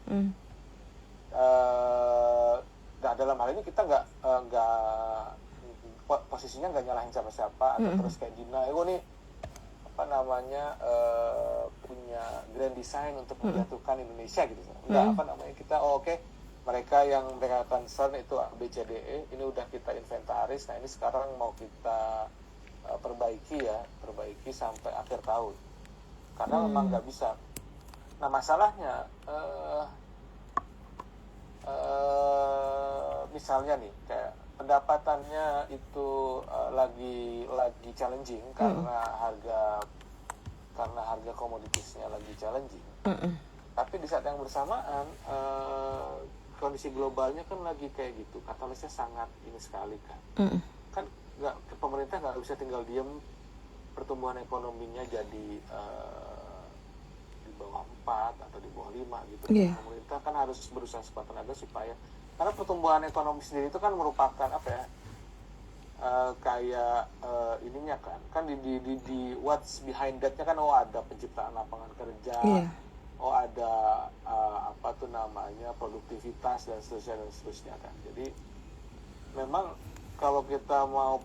Nah dalam hal ini kita nggak posisinya nggak nyalahin siapa-siapa atau terus kayak Dina, nih punya grand design untuk menjatuhkan Indonesia gitu. Enggak, kita mereka yang mereka concern itu ABCDE, ini udah kita inventaris. Nah ini sekarang mau kita perbaiki sampai akhir tahun, karena memang nggak bisa. Nah masalahnya misalnya nih kayak pendapatannya itu lagi challenging karena harga komoditasnya lagi challenging. Tapi di saat yang bersamaan kondisi globalnya kan lagi kayak gitu, katalisnya sangat ini sekali kan. Kan pemerintah nggak bisa tinggal diem, pertumbuhan ekonominya jadi di bawah 4 atau di bawah 5 gitu. Pemerintah kan harus berusaha sekuat tenaga supaya, karena pertumbuhan ekonomi sendiri itu kan merupakan ininya kan di what's behind that-nya kan, ada penciptaan lapangan kerja, ada produktivitas dan seterusnya kan. Jadi memang kalau kita mau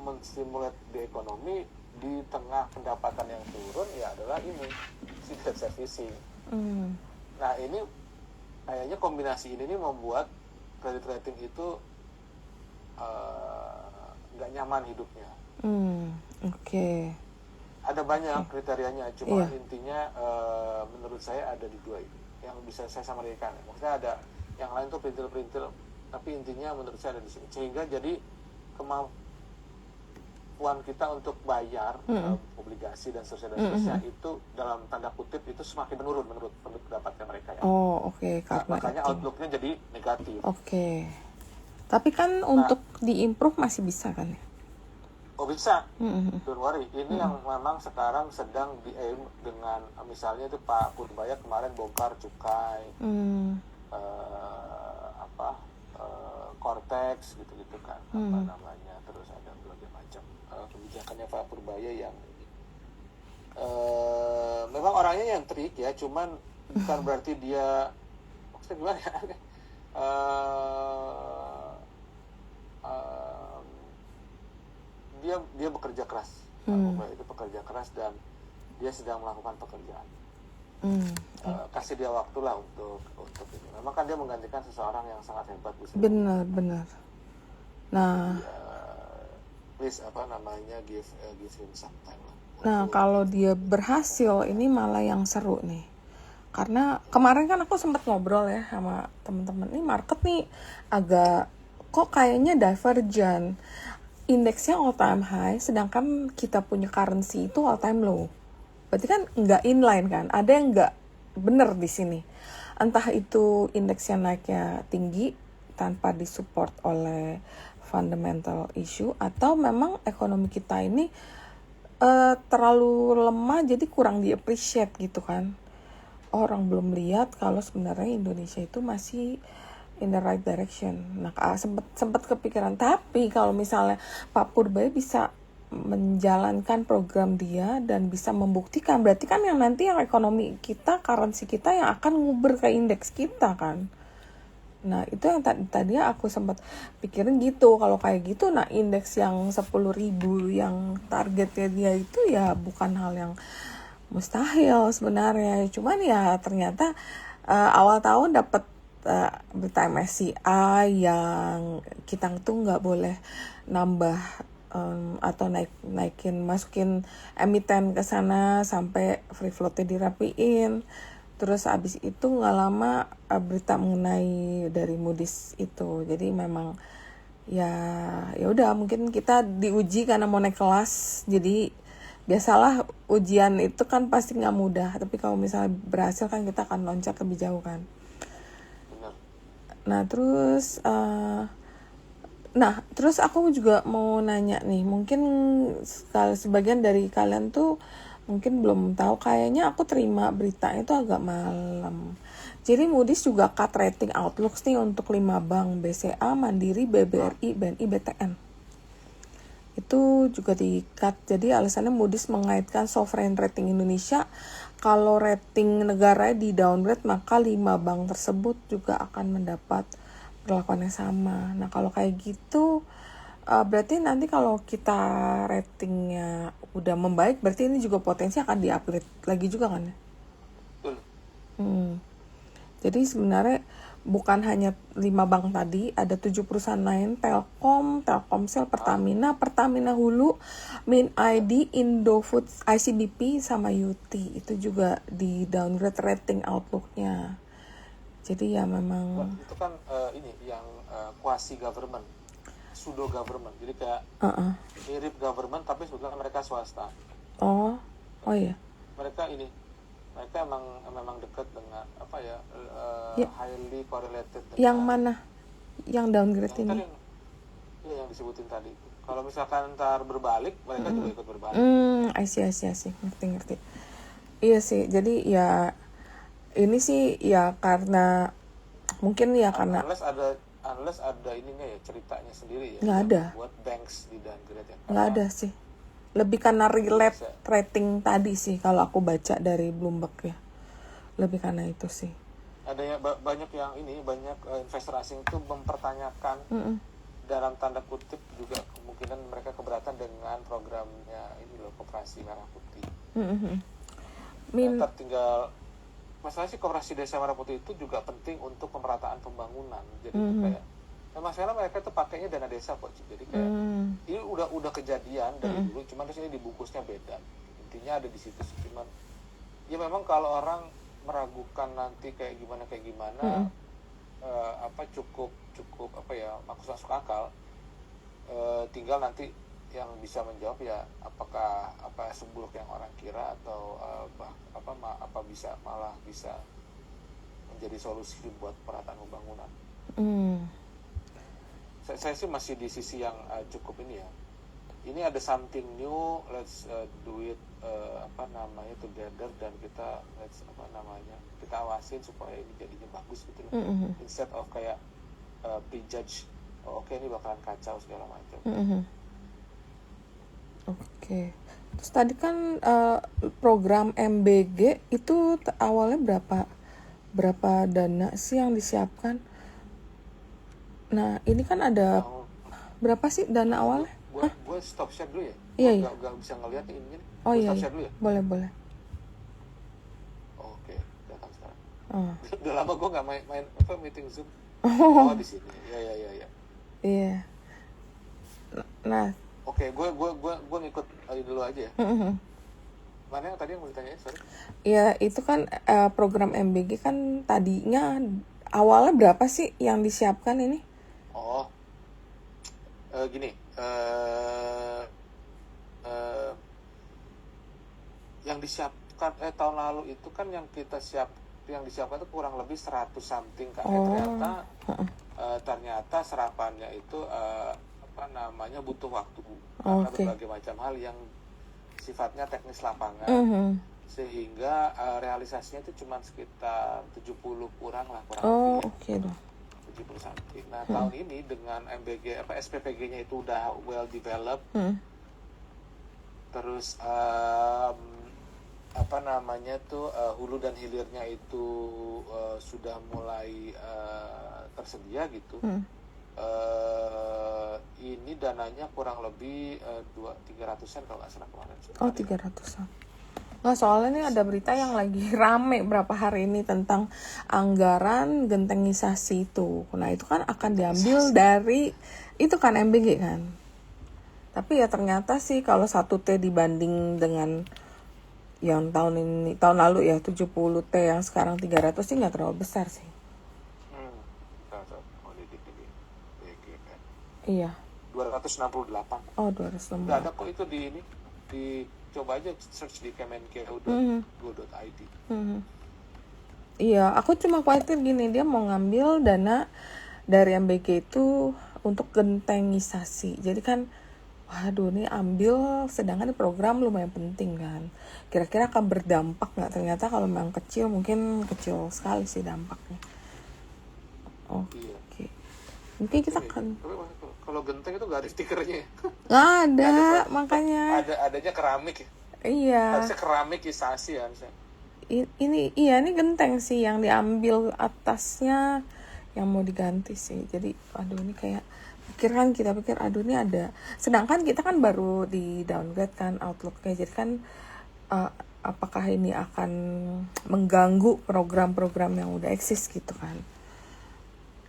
menstimulat di ekonomi di tengah pendapatan yang turun, ya adalah ini si debt servicing. Nah ini kayaknya kombinasi ini membuat credit rating itu nggak nyaman hidupnya. Ada banyak kriterianya, cuma intinya menurut saya ada di dua ini yang bisa saya samarkan. Maksudnya ada yang lain tuh perintil-perintil, tapi intinya menurut saya ada di sini, sehingga jadi kemampuan kemampuan kita untuk bayar obligasi dan seterusnya itu dalam tanda kutip itu semakin menurun menurut pendapatnya mereka ya. Oke. Nah, Karena makanya itu. outlooknya jadi negatif. Oke. Tapi kan untuk diimprove masih bisa kan ya? Oh bisa, don't worry. Ini yang memang sekarang sedang di aim dengan misalnya itu Pak Purbaya kemarin bongkar cukai, Cortex gitu-gitu kan, apa namanya, terus ada berbagai macam kebijakannya Pak Purbaya yang memang orangnya yang trik ya, cuman bukan berarti dia maksudnya gimana ya? Dia bekerja keras, itu pekerja keras dan dia sedang melakukan pekerjaan. Kasih dia waktu lah untuk ini. Memang kan dia menggantikan seseorang yang sangat hebat di sini. Benar. Nah, please give him some time lah. Nah, kalau dia berhasil, ini malah yang seru nih. Karena kemarin kan aku sempat ngobrol ya sama teman-teman. Ini market nih agak kok kayaknya divergent. Indeksnya all time high, sedangkan kita punya currency itu all time low. Berarti kan nggak inline kan? Ada yang nggak bener di sini. Entah itu indeksnya naiknya tinggi tanpa disupport oleh fundamental issue, atau memang ekonomi kita ini terlalu lemah jadi kurang di-appreciate gitu kan. Orang belum lihat kalau sebenarnya Indonesia itu masih in the right direction. Nah, sempat kepikiran, tapi kalau misalnya Pak Purbaya bisa menjalankan program dia dan bisa membuktikan, berarti kan yang nanti yang ekonomi kita, currency kita yang akan nguber ke indeks kita kan. Nah, itu yang tadi aku sempat pikirin gitu. Kalau kayak gitu, nah indeks yang 10.000 yang targetnya dia itu ya bukan hal yang mustahil sebenarnya. Cuman ya ternyata awal tahun dapat berita MSCI yang kita tuh nggak boleh nambah atau masukin emiten ke sana sampai free floatnya dirapiin. Terus abis itu nggak lama berita mengenai dari Moody's itu. Jadi memang ya udah, mungkin kita diuji karena mau naik kelas. Jadi biasalah ujian itu kan pasti nggak mudah. Tapi kalau misalnya berhasil kan kita akan loncat lebih jauh kan. Nah terus aku juga mau nanya nih, mungkin sebagian dari kalian tuh mungkin belum tahu, kayaknya aku terima berita itu agak malam. Jadi Moody's juga cut rating outlooks nih untuk 5 bank, BCA, Mandiri, BBRI, BNI, BTN. Itu juga di-cut. Jadi alasannya Moody's mengaitkan sovereign rating Indonesia. Kalau rating negara di downgrade, maka 5 bank tersebut juga akan mendapat perlakuan yang sama. Nah, kalau kayak gitu berarti nanti kalau kita ratingnya udah membaik, berarti ini juga potensi akan di-upgrade lagi juga kan ya? Jadi sebenarnya bukan hanya 5 bank tadi, ada 7 perusahaan lain, Telkom, Telkomsel, Pertamina, Pertamina Hulu, Min ID, Indofood, ICBP, sama UT. Itu juga di downgrade rating outlook-nya. Jadi ya memang itu kan ini yang quasi government, pseudo government, jadi kayak mirip government tapi sebetulnya mereka swasta. Oh iya. Mereka memang dekat dengan highly correlated dengan yang mana yang downgrade yang ini? Yang disebutin tadi. Kalau misalkan ntar berbalik, mereka juga ikut berbalik. I see. Ngerti. Iya sih. Jadi ya ini sih ya karena mungkin ya karena unless ada ininya ya, ceritanya sendiri ya. Nggak ada. Buat banks di downgrade ya. Nggak ada sih. Lebih karena relate rating tadi sih kalau aku baca dari Bloomberg ya. Lebih karena itu sih. Ada ya banyak investor asing itu mempertanyakan dalam tanda kutip juga kemungkinan mereka keberatan dengan programnya ini loh, Koperasi Merah Putih. Tinggal masalah sih Koperasi Desa Merah Putih itu juga penting untuk pemerataan pembangunan. Jadi itu kayak masalah mereka itu pakainya dana desa kok. Jadi kayak ini udah kejadian dari dulu, cuman terus ini dibungkusnya beda. Intinya ada di situ sih. Cuman ya memang kalau orang meragukan nanti kayak gimana cukup masuk akal. Tinggal nanti yang bisa menjawab ya apakah apa seburuk yang orang kira atau apa bisa malah bisa menjadi solusi buat perataan pembangunan. Saya sih masih di sisi yang cukup ini ya. Ini ada something new, let's do it together, dan kita kita awasin supaya ini jadinya bagus gitu loh. Instead of kayak prejudge, oke, ini bakalan kacau segala macam. Oke. Terus tadi kan program MBG itu awalnya berapa dana sih yang disiapkan? Nah, ini kan ada berapa sih dana awalnya? Gue stop share dulu ya. Iya. Gak bisa ngeliat ini. Oh iya. Stop share dulu ya. Boleh. Oke, datang sekarang. Udah lama gue nggak main meeting Zoom. Di sini. Ya. Iya. Nah. Oke, gue ngikut dulu aja ya. Mana yang tadi yang mau ditanyain, sorry? Iya, itu kan program MBG kan tadinya awalnya berapa sih yang disiapkan ini? Gini. Yang disiapkan tahun lalu itu kan yang disiapkan itu kurang lebih 100 something kan. Ternyata serapannya itu butuh waktu karena berbagai macam hal yang sifatnya teknis lapangan, sehingga realisasinya itu cuma sekitar 70 kurang lebih. 70 something. Nah, tahun ini dengan MBG SPPG-nya itu udah well developed. Terus hulu dan hilirnya itu sudah mulai tersedia gitu. Ini dananya kurang lebih 300-an kalau nggak salah kemarin. 300-an. Nah, soalnya ini ada berita yang lagi rame berapa hari ini tentang anggaran gentengisasi itu. Nah, itu kan akan diambil dari itu kan MBG kan. Tapi ya ternyata sih kalau 1T dibanding dengan yang tahun lalu ya 70T yang sekarang 300 sih nggak terlalu besar sih. Iya. 268. 268. Nggak ada kok itu coba aja search di kemenkeu.go.id. Iya, aku cuma khawatir gini, dia mau ngambil dana dari MBG itu untuk gentengisasi. Jadi kan, waduh, ini ambil, sedangkan ini program lumayan penting kan. Kira-kira akan berdampak nggak? Ternyata kalau memang kecil, mungkin kecil sekali sih dampaknya. Oke. Mungkin kita akan... Kalau genteng itu nggak ada stikernya ya? Nggak ada, makanya. Adanya keramik ya? Iya. Harusnya keramikisasi ya harusnya. Ini genteng sih yang diambil atasnya yang mau diganti sih. Jadi, aduh ini kayak kita pikir aduh ini ada. Sedangkan kita kan baru di downgrade kan outlooknya. Jadi kan apakah ini akan mengganggu program-program yang udah eksis gitu kan?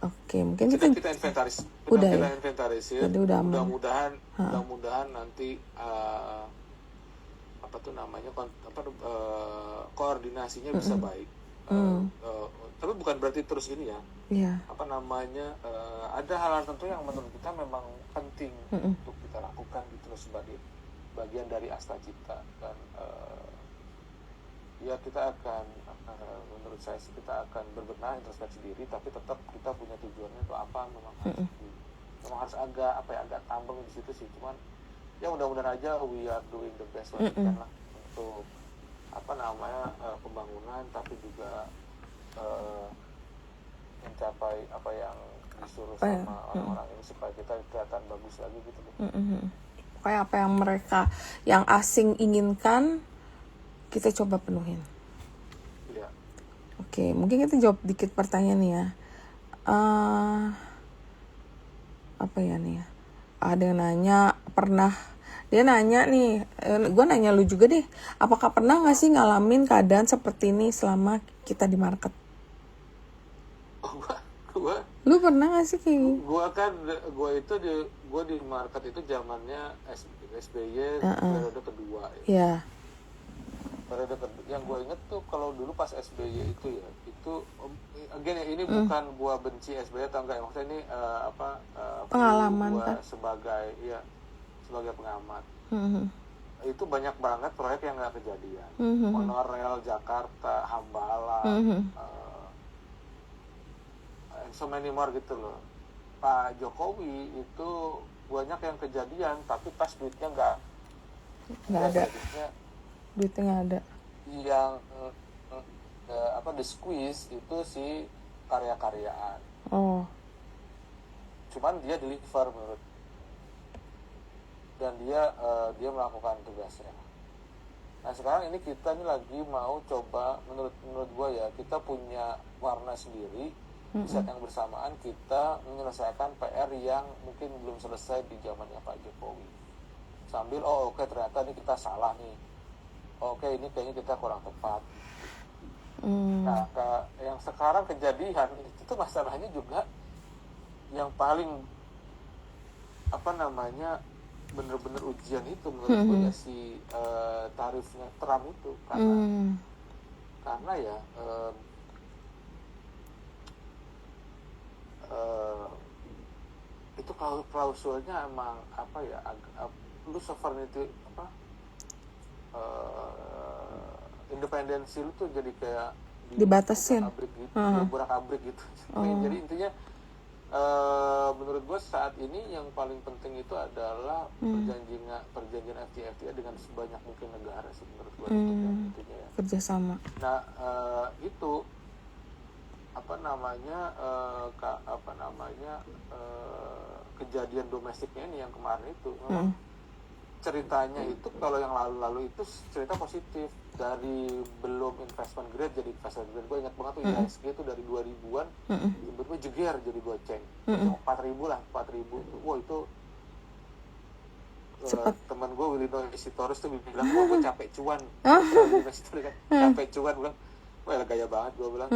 Oke, mungkin kita inventaris. Udah kita ya? inventarisir. Jadi udah aman. Mudah-mudahan nanti koordinasinya bisa baik. Tapi bukan berarti terus ini ya. Iya. Ada hal-hal tentu yang menurut kita memang penting untuk kita lakukan gitu sebagai bagian dari Asta Cipta, dan ya kita akan menurut saya sih kita akan berbenah introspeksi diri, tapi tetap kita punya tujuannya itu apa, memang harus agak tambeng di situ sih. Cuman ya mudah-mudahan aja we are doing the best what we can lah untuk pembangunan, tapi juga mencapai apa yang disuruh sama orang-orang ini supaya kita kelihatan bagus lagi gitu. Kayak apa yang mereka yang asing inginkan kita coba penuhin. Iya. Oke, mungkin kita jawab dikit pertanyaan ya. Apa ya nih ya? Ada yang nanya dia nanya nih, gue nanya lu juga deh, apakah pernah nggak sih ngalamin keadaan seperti ini selama kita di market? Gua Lu pernah nggak sih kayak? Gue di market itu zamannya SBY periode kedua. Iya. Periode kedua yang gue inget tuh kalau dulu pas SBY itu ya, itu again ya, ini bukan gue benci SBY atau enggak, maksudnya ini pengalaman gue kan? sebagai sebagai pengamat. Itu banyak banget proyek yang nggak kejadian. Monorail Jakarta, Hambalang, and so many more gitu loh. Pak Jokowi itu banyak yang kejadian, tapi pas duitnya nggak ada. Duitnya nggak ada. Yang the squeeze itu si karya-karyaan. Cuman dia deliver menurut, dan dia melakukan tugasnya. Nah sekarang ini kita nih lagi mau coba, menurut gue ya, kita punya warna sendiri. Di saat yang bersamaan kita menyelesaikan PR yang mungkin belum selesai di zamannya Pak Jokowi. Sambil oke, ternyata ini kita salah nih. Oke, ini kayaknya kita kurang tepat. Nah, yang sekarang kejadian itu masalahnya juga yang paling bener-bener ujian itu menurut gue ya si tarifnya Trump itu, karena ya itu klausulnya emang lu sovereignty independensi lu tuh jadi kayak dibatasin, abrik gitu. Jadi intinya menurut gue saat ini yang paling penting itu adalah perjanjian FTA dengan sebanyak mungkin negara sih menurut gue intinya ya. Kerjasama. Nah itu kejadian domestiknya ini yang kemarin itu ceritanya itu kalau yang lalu-lalu itu cerita positif, dari belum investment grade jadi investment grade. Gue ingat banget tuh IHSG itu dari 2000-an tiba-tiba jeger jadi goceng 4.000 wah itu teman gue Willy Sitorus tuh bilang gue capek cuan capek cuan, bilang wah gaya banget gue bilang.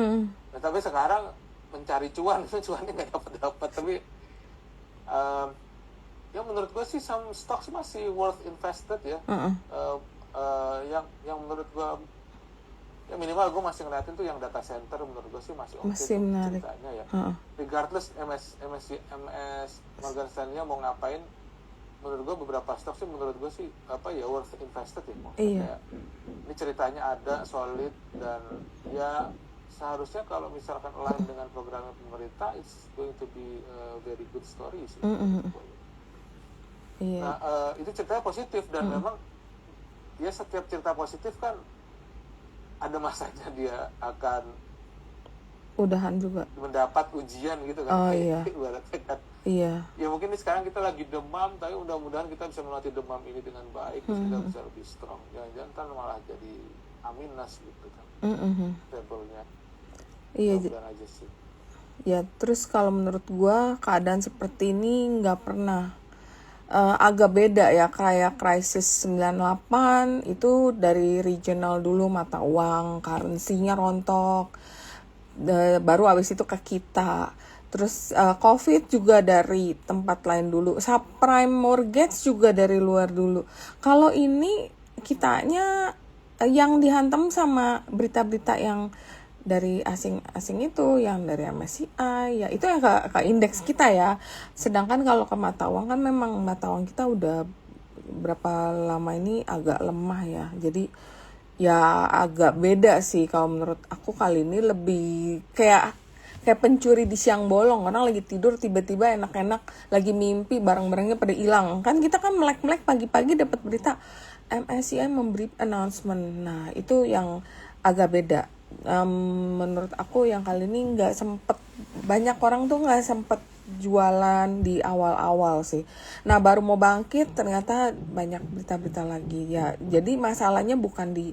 Nah, tapi sekarang mencari cuannya nggak dapat tapi ya menurut gue sih some stocks masih worth invested ya. Yang menurut gue ya minimal gue masih ngeliatin tuh yang data center, menurut gue sih masih oke ceritanya ya. Regardless MS Morgan Stanley mau ngapain, menurut gue beberapa stok sih menurut gue sih worth invested ya. Kayak, ini ceritanya ada solid dan ya seharusnya kalau misalkan align dengan program pemerintah, it's going to be a very good story sih. Nah itu ceritanya positif dan memang ya setiap cerita positif kan ada masanya dia akan udahan juga mendapat ujian gitu kan. Iya. Ya mungkin sekarang kita lagi demam, tapi mudah-mudahan kita bisa melatih demam ini dengan baik, terus kita bisa lebih strong. Jangan-jangan kan malah jadi aminas gitu kan. Levelnya. Iya. Aja sih. Ya terus kalau menurut gua keadaan seperti ini nggak pernah agak beda ya, kayak krisis 98 itu dari regional dulu, mata uang, currency-nya rontok, baru abis itu ke kita. Terus COVID juga dari tempat lain dulu, subprime mortgage juga dari luar dulu. Kalau ini kitanya yang dihantam sama berita-berita yang dari asing itu, yang dari MSCI ya itu yang ke indeks kita ya. Sedangkan kalau ke mata uang kan memang mata uang kita udah berapa lama ini agak lemah ya. Jadi ya agak beda sih kalau menurut aku kali ini, lebih kayak pencuri di siang bolong. Orang lagi tidur tiba-tiba enak-enak lagi mimpi barang-barangnya pada hilang. Kan kita kan melek-melek pagi-pagi dapat berita MSCI memberi announcement. Nah, itu yang agak beda. Menurut aku yang kali ini nggak sempet, banyak orang tuh nggak sempet jualan di awal-awal sih. Nah baru mau bangkit ternyata banyak berita-berita lagi ya. Jadi masalahnya bukan di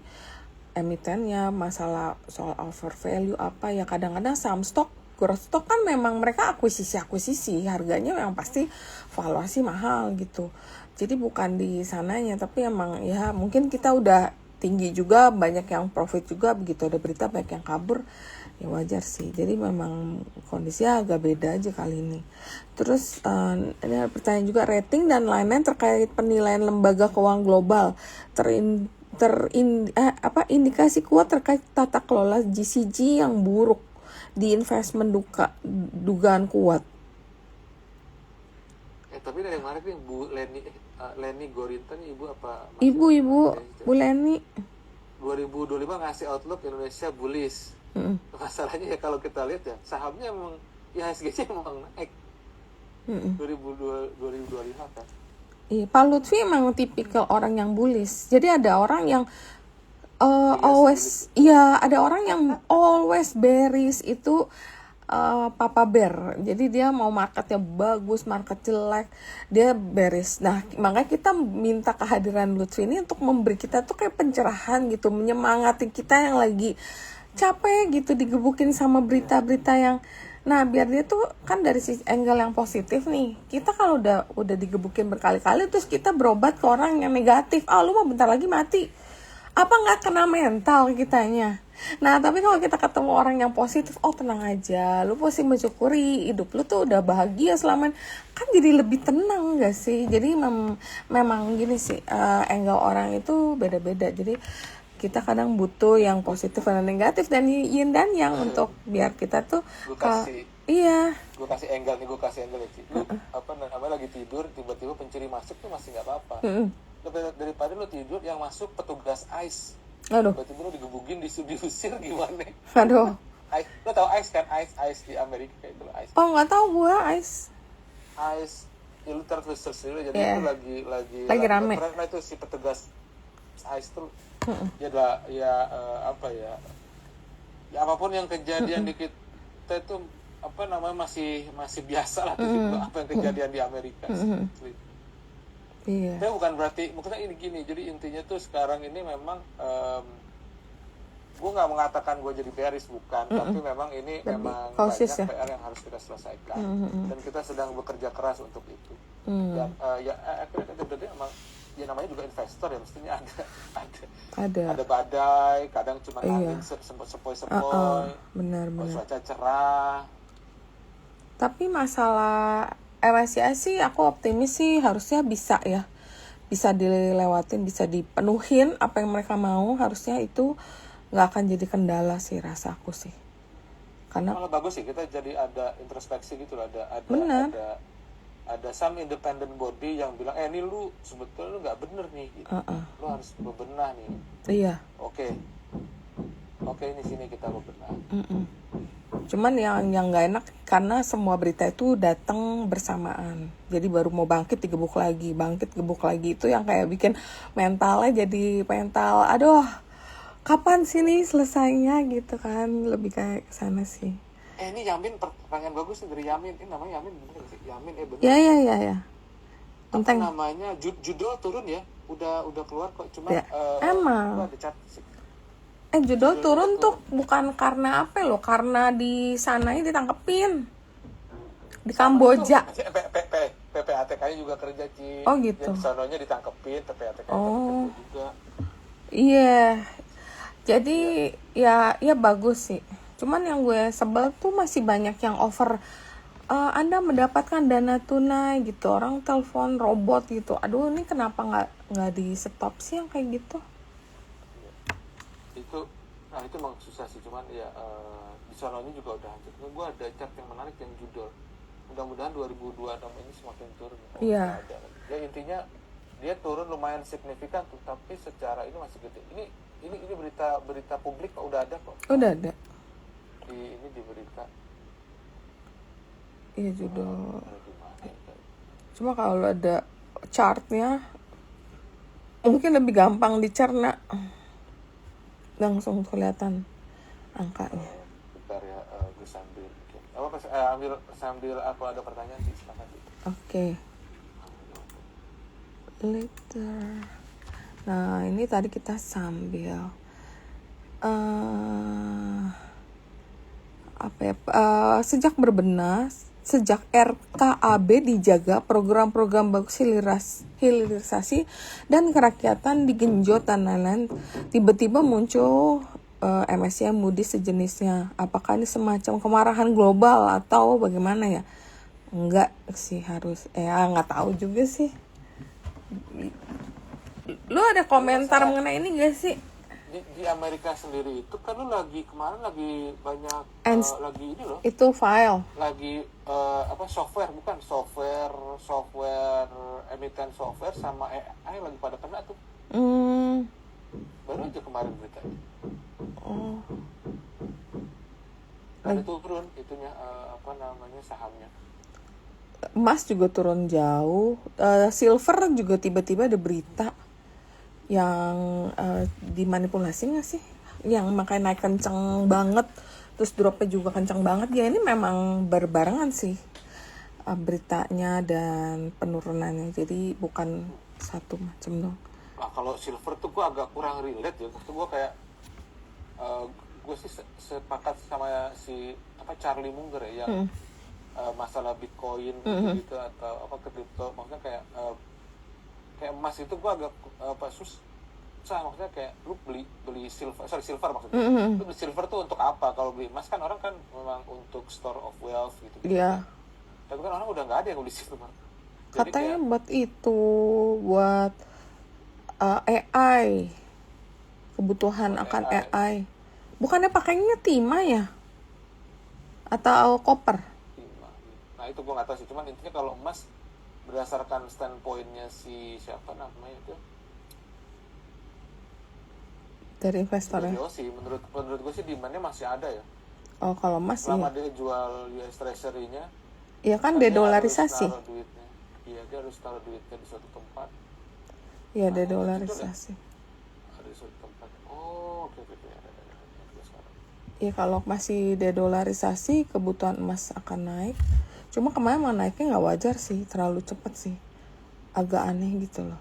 emitennya, masalah soal over value apa ya. Kadang-kadang saham stock, growth stock kan memang mereka akuisisi harganya yang pasti valuasi mahal gitu. Jadi bukan di sananya, tapi emang ya mungkin kita udah tinggi juga, banyak yang profit juga, begitu ada berita banyak yang kabur, ya wajar sih. Jadi memang kondisinya agak beda aja kali ini. Terus ini ada pertanyaan juga, rating dan lain-lain terkait penilaian lembaga keuangan global indikasi kuat terkait tata kelola GCG yang buruk di investment dugaan kuat. Tapi dari yang menarik nih Bu Leni Gorinta nih, ibu apa? Ibu Bu Leni 2025 ngasih outlook Indonesia bullish. Masalahnya ya kalau kita lihat ya sahamnya emang IHSG emang naik 2025 kan. Iya, Pak Lutfi emang tipikal orang yang bullish. Jadi ada orang yang ada orang yang always bearish itu Papa Bear. Jadi dia mau marketnya bagus, market jelek, dia bearish. Nah, makanya kita minta kehadiran Lutfi ini untuk memberi kita tuh kayak pencerahan gitu, menyemangati kita yang lagi capek gitu digebukin sama berita-berita yang biar dia tuh kan dari sisi angle yang positif nih. Kita kalau udah digebukin berkali-kali terus kita berobat ke orang yang negatif. Lu mau bentar lagi mati. Apa nggak kena mental kitanya? Nah, tapi kalau kita ketemu orang yang positif, tenang aja, lu pasti mensyukuri hidup lu tuh udah bahagia selama kan jadi lebih tenang gak sih? Jadi memang gini sih, angle orang itu beda-beda. Jadi kita kadang butuh yang positif dan negatif dan yin dan yang untuk biar kita tuh gue kasih angle nih, lu namanya lagi tidur tiba-tiba pencuri masuk tuh masih nggak apa-apa. Daripada lu tidur yang masuk petugas ICE, tiba-tiba lu digebukin, diusir gimana? Aduh. Lu tau ICE kan? ICE di Amerika itu ICE. Nggak tahu gua ICE. ICE ya lu terus dulu, jadi itu lagi rame. Karena itu si petugas ICE tuh ya apapun yang kejadian di kita itu masih biasa lah apa yang kejadian di Amerika. Iya. Tapi bukan berarti maksudnya ini gini, jadi intinya tuh sekarang ini memang gue nggak mengatakan gue jadi bearish, bukan, tapi memang ini memang banyak PR yang harus kita selesaikan dan kita sedang bekerja keras untuk itu. Dan akhirnya kita emang ya namanya juga investor ya, mestinya ada badai, kadang cuma angin sepoi-sepoi, benar. Cuaca cerah. Tapi masalah MSCI sih aku optimis sih harusnya bisa dilewatin, bisa dipenuhin apa yang mereka mau, harusnya itu nggak akan jadi kendala sih rasa aku sih. Karena malah bagus sih kita jadi ada introspeksi gitu, ada some independent body yang bilang ini lu sebetulnya lu nggak bener nih gitu. Lu harus bebenah nih. Iya. Oke ini sini kita bebenah. Cuman yang nggak enak karena semua berita itu datang bersamaan, jadi baru mau bangkit gebuk lagi itu yang kayak bikin mentalnya jadi mental aduh kapan sini selesainya gitu kan, lebih kayak kesana sih. Ini Yamin, pertanyaan bagus nih dari Yamin. Ini namanya Yamin bener gak sih? Yamin bener. Ya. Apa namanya? Judul turun ya? Udah keluar kok. Cuma emang. Ada cat sih. Judul turun tuh bukan karena apa loh? Karena di sananya ditangkepin. Di Kamboja. PPATK-nya juga kerja, Ci. Oh gitu. Di sononya ditangkepin, PPATK-nya kerja juga. Iya. Jadi ya bagus sih. Cuman yang gue sebel tuh masih banyak yang over. Anda mendapatkan dana tunai gitu, orang telepon robot gitu. Aduh, ini kenapa nggak di stop sih yang kayak gitu? Itu emang susah sih. Cuman ya di sononya juga udah hancur. Gue ada chart yang menarik yang judul. Mudah-mudahan 2026 ini semakin turun. Iya. Ya intinya dia turun lumayan signifikan tuh, tapi secara ini masih gede. Ini berita publik kok udah ada kok. Udah ada. Ini di berita. Iya judul. Cuma kalau ada chartnya mungkin lebih gampang dicerna, langsung kelihatan angkanya. Bentar ya, gue sambil sambil aku ada pertanyaan sih, silakan. Oke. Later. Nah ini tadi kita sambil sejak berbenah, sejak RKAB dijaga, program-program bagus hilirisasi dan kerakyatan digenjot dan lain-lain, tiba-tiba muncul MSCI Moody's sejenisnya. Apakah ini semacam kemarahan global atau bagaimana ya? Enggak sih, harus nggak tahu juga sih. Lu ada komentar mengenai ini gak sih? di Amerika sendiri itu kan lu kemarin lagi banyak lagi ini loh, Itu file. lagi software emiten software sama AI lagi pada kena tuh. Baru aja kemarin beritanya. Dan itu turun itunya sahamnya. Emas juga turun jauh. Silver juga tiba-tiba ada berita yang dimanipulasi nggak sih? Yang makanya naik kencang banget, terus dropnya juga kencang banget. Ya ini memang berbarengan sih beritanya dan penurunannya. Jadi bukan satu macam dong. Nah, kalau silver tuh gue agak kurang relate ya. Maksud gue kayak gue sih sepakat sama si Charlie Munger ya yang masalah Bitcoin gitu atau kripto. Maksudnya kayak emas itu gue agak susah, maksudnya kayak lu beli silver maksudnya. Lu beli silver tuh untuk apa? Kalau beli emas kan orang kan memang untuk store of wealth gitu. Iya. Tapi kan orang udah nggak ada yang beli silver. Katanya kayak, buat itu, buat AI, kebutuhan akan AI. Bukannya pakainya timah ya? Atau koper? Timah. Nah itu gue nggak tahu sih. Cuman intinya kalau emas berdasarkan standpointnya si siapa namanya itu dari investornya. Sih menurut gue sih demandnya masih ada ya. Oh kalau emas selama dia jual US Treasury-nya. Iya kan dedolarisasi. Iya dia harus taruh duitnya di suatu tempat. Iya dedolarisasi. Ada di suatu tempat. Oh oke. Iya kalau masih dedolarisasi kebutuhan emas akan naik. Cuma kemarin mau naiknya nggak wajar sih, terlalu cepat sih, agak aneh gitu loh.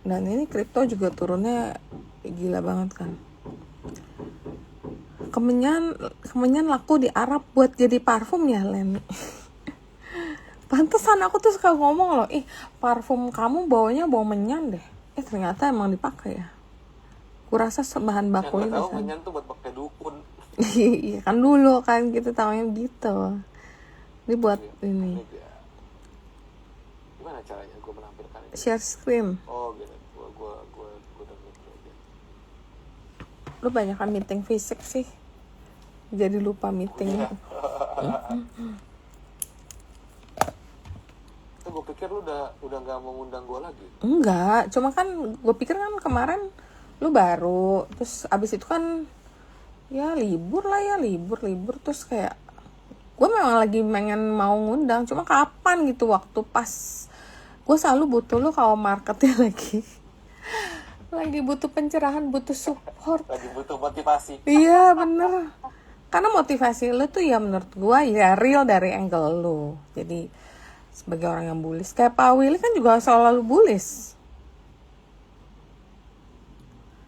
Dan ini kripto juga turunnya gila banget kan. Kemenyan laku di Arab buat jadi parfum ya Len. Pantesan aku tuh suka ngomong loh, parfum kamu baunya bau menyan deh. Ternyata emang dipakai ya. Kurasa bahan bakunya tahu menyan tuh buat pakai dukun. Iya kan dulu kan kita taunya gitu. Ini buat ini. Gimana caranya gue menampilkan ini? Share screen. Oh gitu. Gue udah gitu. Lu banyak kan meeting fisik sih. Jadi lupa meeting. Gue pikir lu udah nggak mau ngundang gue lagi. Enggak, cuma kan gue pikir kan kemarin lu baru, terus abis itu kan ya libur terus kayak gue memang lagi pengen mau ngundang, cuma kapan gitu waktu pas gue selalu butuh lu kalau marketnya lagi butuh pencerahan, butuh support, lagi butuh motivasi. Iya bener, karena motivasi lu tuh ya menurut gue ya real dari angle lu. Jadi sebagai orang yang bullish, kayak Pak Willy kan juga selalu bullish.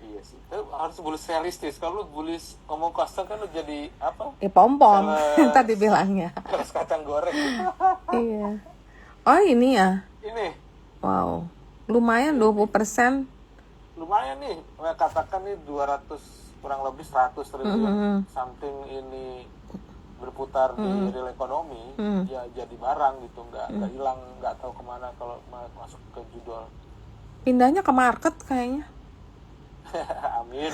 Iya sih, harus bullish realistis. Kalau lu bullish ngomong kosong kan lu jadi apa? Ya pom-pom, tadi bilangnya. Terus kacang goreng. Iya. Oh ini ya? Ini. Wow, lumayan 20%. Lumayan nih, katakan nih 200 kurang lebih 100 triliun something ini berputar di real ekonomi, ya jadi barang gitu, nggak hilang, nggak tahu kemana kalau masuk ke judul. Pindahnya ke market kayaknya. Amin.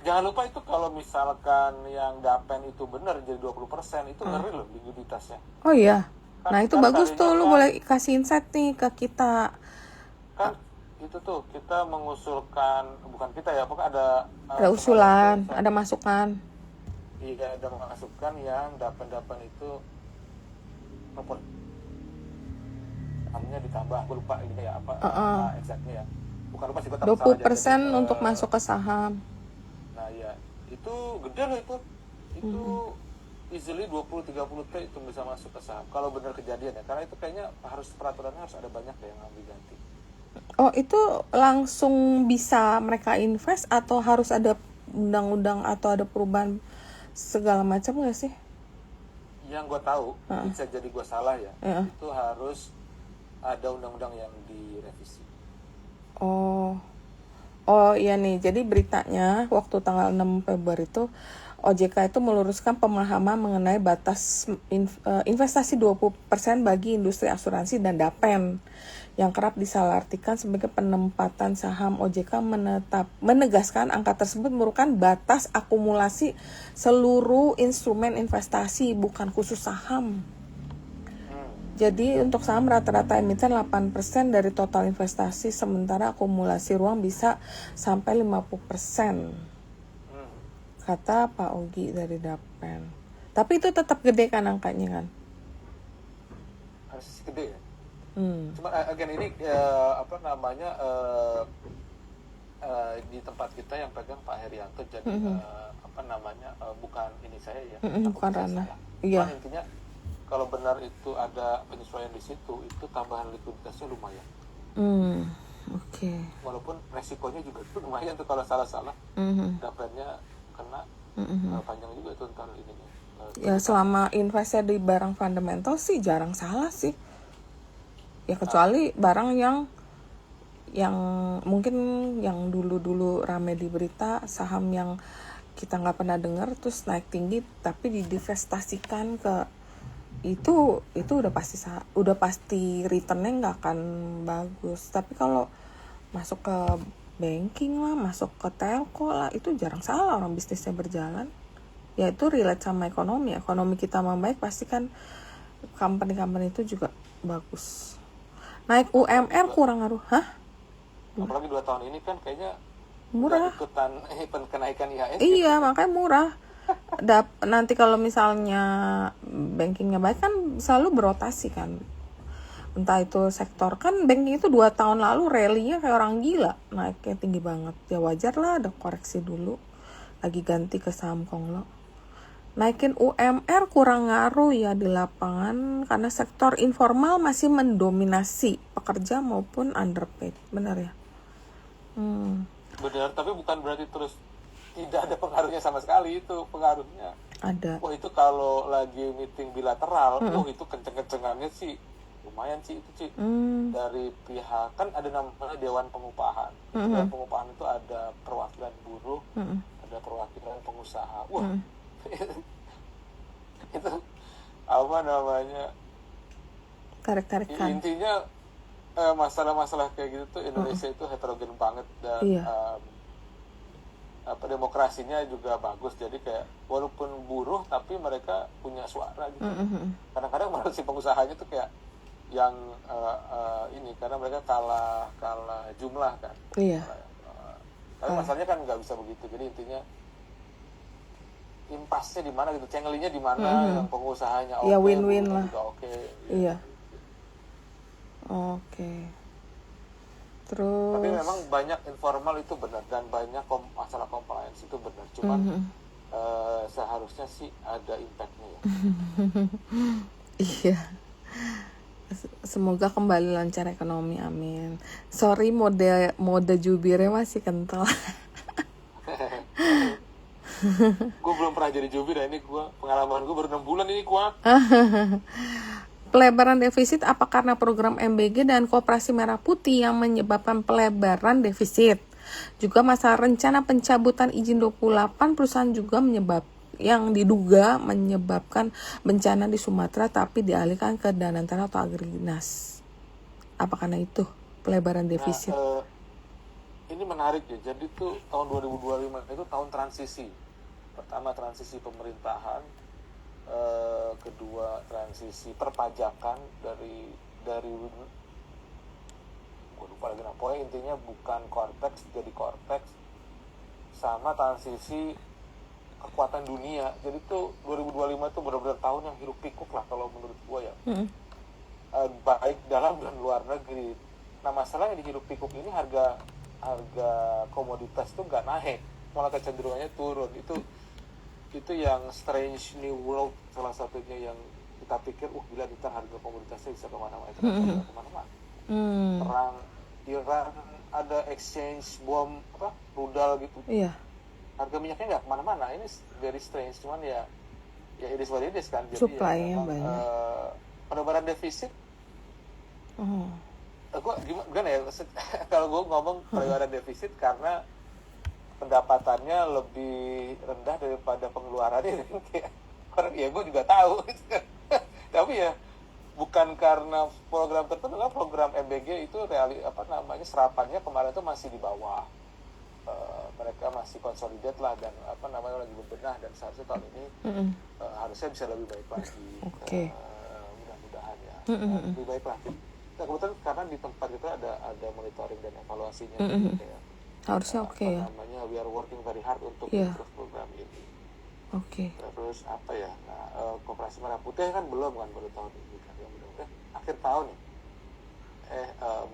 Jangan lupa itu kalau misalkan yang dapen itu benar jadi 20%, itu ngeri loh likuiditasnya. Oh iya. Kan, Nah itu bagus tuh, lu boleh kasih insight nih ke kita. Kan itu tuh kita mengusulkan, bukan kita ya, pokoknya ada usulan, ada masukan. Iya, ada masukan yang dapen itu proporsinya ditambah, gue lupa ini ya apa exactly ya. Bukan lupa sih, gue tahu 20% untuk masuk ke saham. Nah ya, itu gede loh itu. Itu easily 20-30 T itu bisa masuk ke saham. Kalau benar kejadian ya, karena itu kayaknya peraturannya harus ada banyak ya yang ambil ganti. Oh itu langsung bisa mereka invest atau harus ada undang-undang atau ada perubahan segala macam nggak sih? Yang gue tahu, bisa jadi gue salah ya, itu harus ada undang-undang yang direvisi. Oh iya nih, jadi beritanya waktu tanggal 6 Februari itu OJK itu meluruskan pemahaman mengenai batas investasi 20% bagi industri asuransi dan Dapen yang kerap disalahartikan sebagai penempatan saham. OJK menegaskan angka tersebut merupakan batas akumulasi seluruh instrumen investasi, bukan khusus saham. Jadi untuk saham rata-rata emiten 8% dari total investasi, sementara akumulasi ruang bisa sampai 50%. Kata Pak Ogi dari Dapen. Tapi itu tetap gede kan angkanya kan? Harus gede ya. Cuma again ini di tempat kita yang pegang Pak Herianto, jadi bukan ini saya ya. Bukan ranah. Iya. Intinya kalau benar itu ada penyesuaian di situ, itu tambahan likuiditasnya lumayan. Oke. Walaupun resikonya juga itu lumayan tuh kalau salah-salah, Dapennya kena panjang juga itu ntar ininya. Ya selama investnya di barang fundamental sih jarang salah sih. Ya kecuali barang yang mungkin yang dulu rame di berita, saham yang kita nggak pernah dengar terus naik tinggi tapi didivestasikan ke itu udah pasti returnnya nggak akan bagus. Tapi kalau masuk ke banking lah, masuk ke telco lah, itu jarang salah orang bisnisnya berjalan. Ya itu relate sama ekonomi kita membaik, pasti kan company itu juga bagus. Naik UMR kurang ngaruh, apalagi 2 tahun ini kan kayaknya murah, ikutan kenaikan IHSG. Iya, makanya murah. Nanti kalau misalnya bankingnya baik kan selalu berotasi kan. Entah itu sektor, kan banking itu 2 tahun lalu rally-nya kayak orang gila, naiknya tinggi banget. Ya wajar lah ada koreksi dulu, lagi ganti ke saham konglo. Naikin UMR kurang ngaruh ya di lapangan karena sektor informal masih mendominasi pekerja maupun underpaid. Benar ya? Benar, tapi bukan berarti terus tidak ada pengaruhnya sama sekali. Itu pengaruhnya ada. Wah itu kalau lagi meeting bilateral, itu kenceng-kencengannya sih lumayan sih itu sih. Dari pihak, kan ada namanya Dewan Pengupahan. Dewan Pengupahan itu ada perwakilan buruh, ada perwakilan pengusaha. Wah itu apa namanya, tarik-tarikan. Intinya masalah-masalah kayak gitu tuh Indonesia itu heterogen banget dan demokrasinya juga bagus. Jadi kayak walaupun buruh tapi mereka punya suara gitu. Kadang-kadang malah si pengusahanya tuh kayak yang ini karena mereka kalah jumlah kan. Iya. Tapi masalahnya kan nggak bisa begitu. Jadi intinya impasnya di mana gitu, cengelinya di mana, yang pengusahanya ya win-win lah. Oke. Iya. Oke. Terus. Tapi memang banyak informal itu benar dan banyak masalah compliance itu benar. Cuman seharusnya sih ada impactnya ya. Iya. Semoga kembali lancar ekonomi, amin. Sorry mode jubirnya masih kental. Gue belum pernah jadi jubir ya, ini pengalaman gue baru 6 bulan ini kuat. Pelebaran defisit apa karena program MBG dan Koperasi Merah Putih yang menyebabkan pelebaran defisit? Juga masalah rencana pencabutan izin 28 perusahaan juga yang diduga menyebabkan bencana di Sumatera tapi dialihkan ke Danantara atau Agrinas. Apa karena itu pelebaran defisit? Ini menarik ya. Jadi tuh tahun 2025 itu tahun transisi. Pertama transisi pemerintahan, kedua transisi perpajakan dari gue lupa lagi pokoknya intinya bukan cortex jadi cortex, sama transisi kekuatan dunia. Jadi tuh 2025 tuh benar-benar tahun yang hiruk pikuk lah kalau menurut gue ya. Baik dalam dan luar negeri. Nah masalahnya di hiruk pikuk ini harga komoditas tuh nggak naik, malah kecenderungannya turun. Itu yang strange new world salah satunya, yang kita pikir gila kita harga komoditasnya bisa kemana-mana, itu bisa kemana-mana. Perang Iran, ada exchange bom rudal gitu. Iya. Harga minyaknya nggak kemana-mana. Ini very strange, cuman ya it is what it is kan. Jadi supply-nya ya, banyak. Pelebaran defisit. Gue gimana ya kalau gue ngomong pelebaran defisit karena pendapatannya lebih rendah daripada pengeluarannya. Kayak orang ya gue juga tahu tapi ya bukan karena program tertentu. Program MBG itu serapannya kemarin itu masih di bawah. Mereka masih konsolidate lah dan lagi berbenah, dan seharusnya tahun ini harusnya bisa lebih baik lagi. Mudah-mudahan ya lebih baik lagi. Nah, kebetulan karena di tempat kita ada monitoring dan evaluasinya, kayak harusnya ya. We are working very hard untuk improve program ini. Terus Koperasi Merah Putih kan belum kan, baru tahun ini kan, ya mudah-mudahan akhir tahun ya.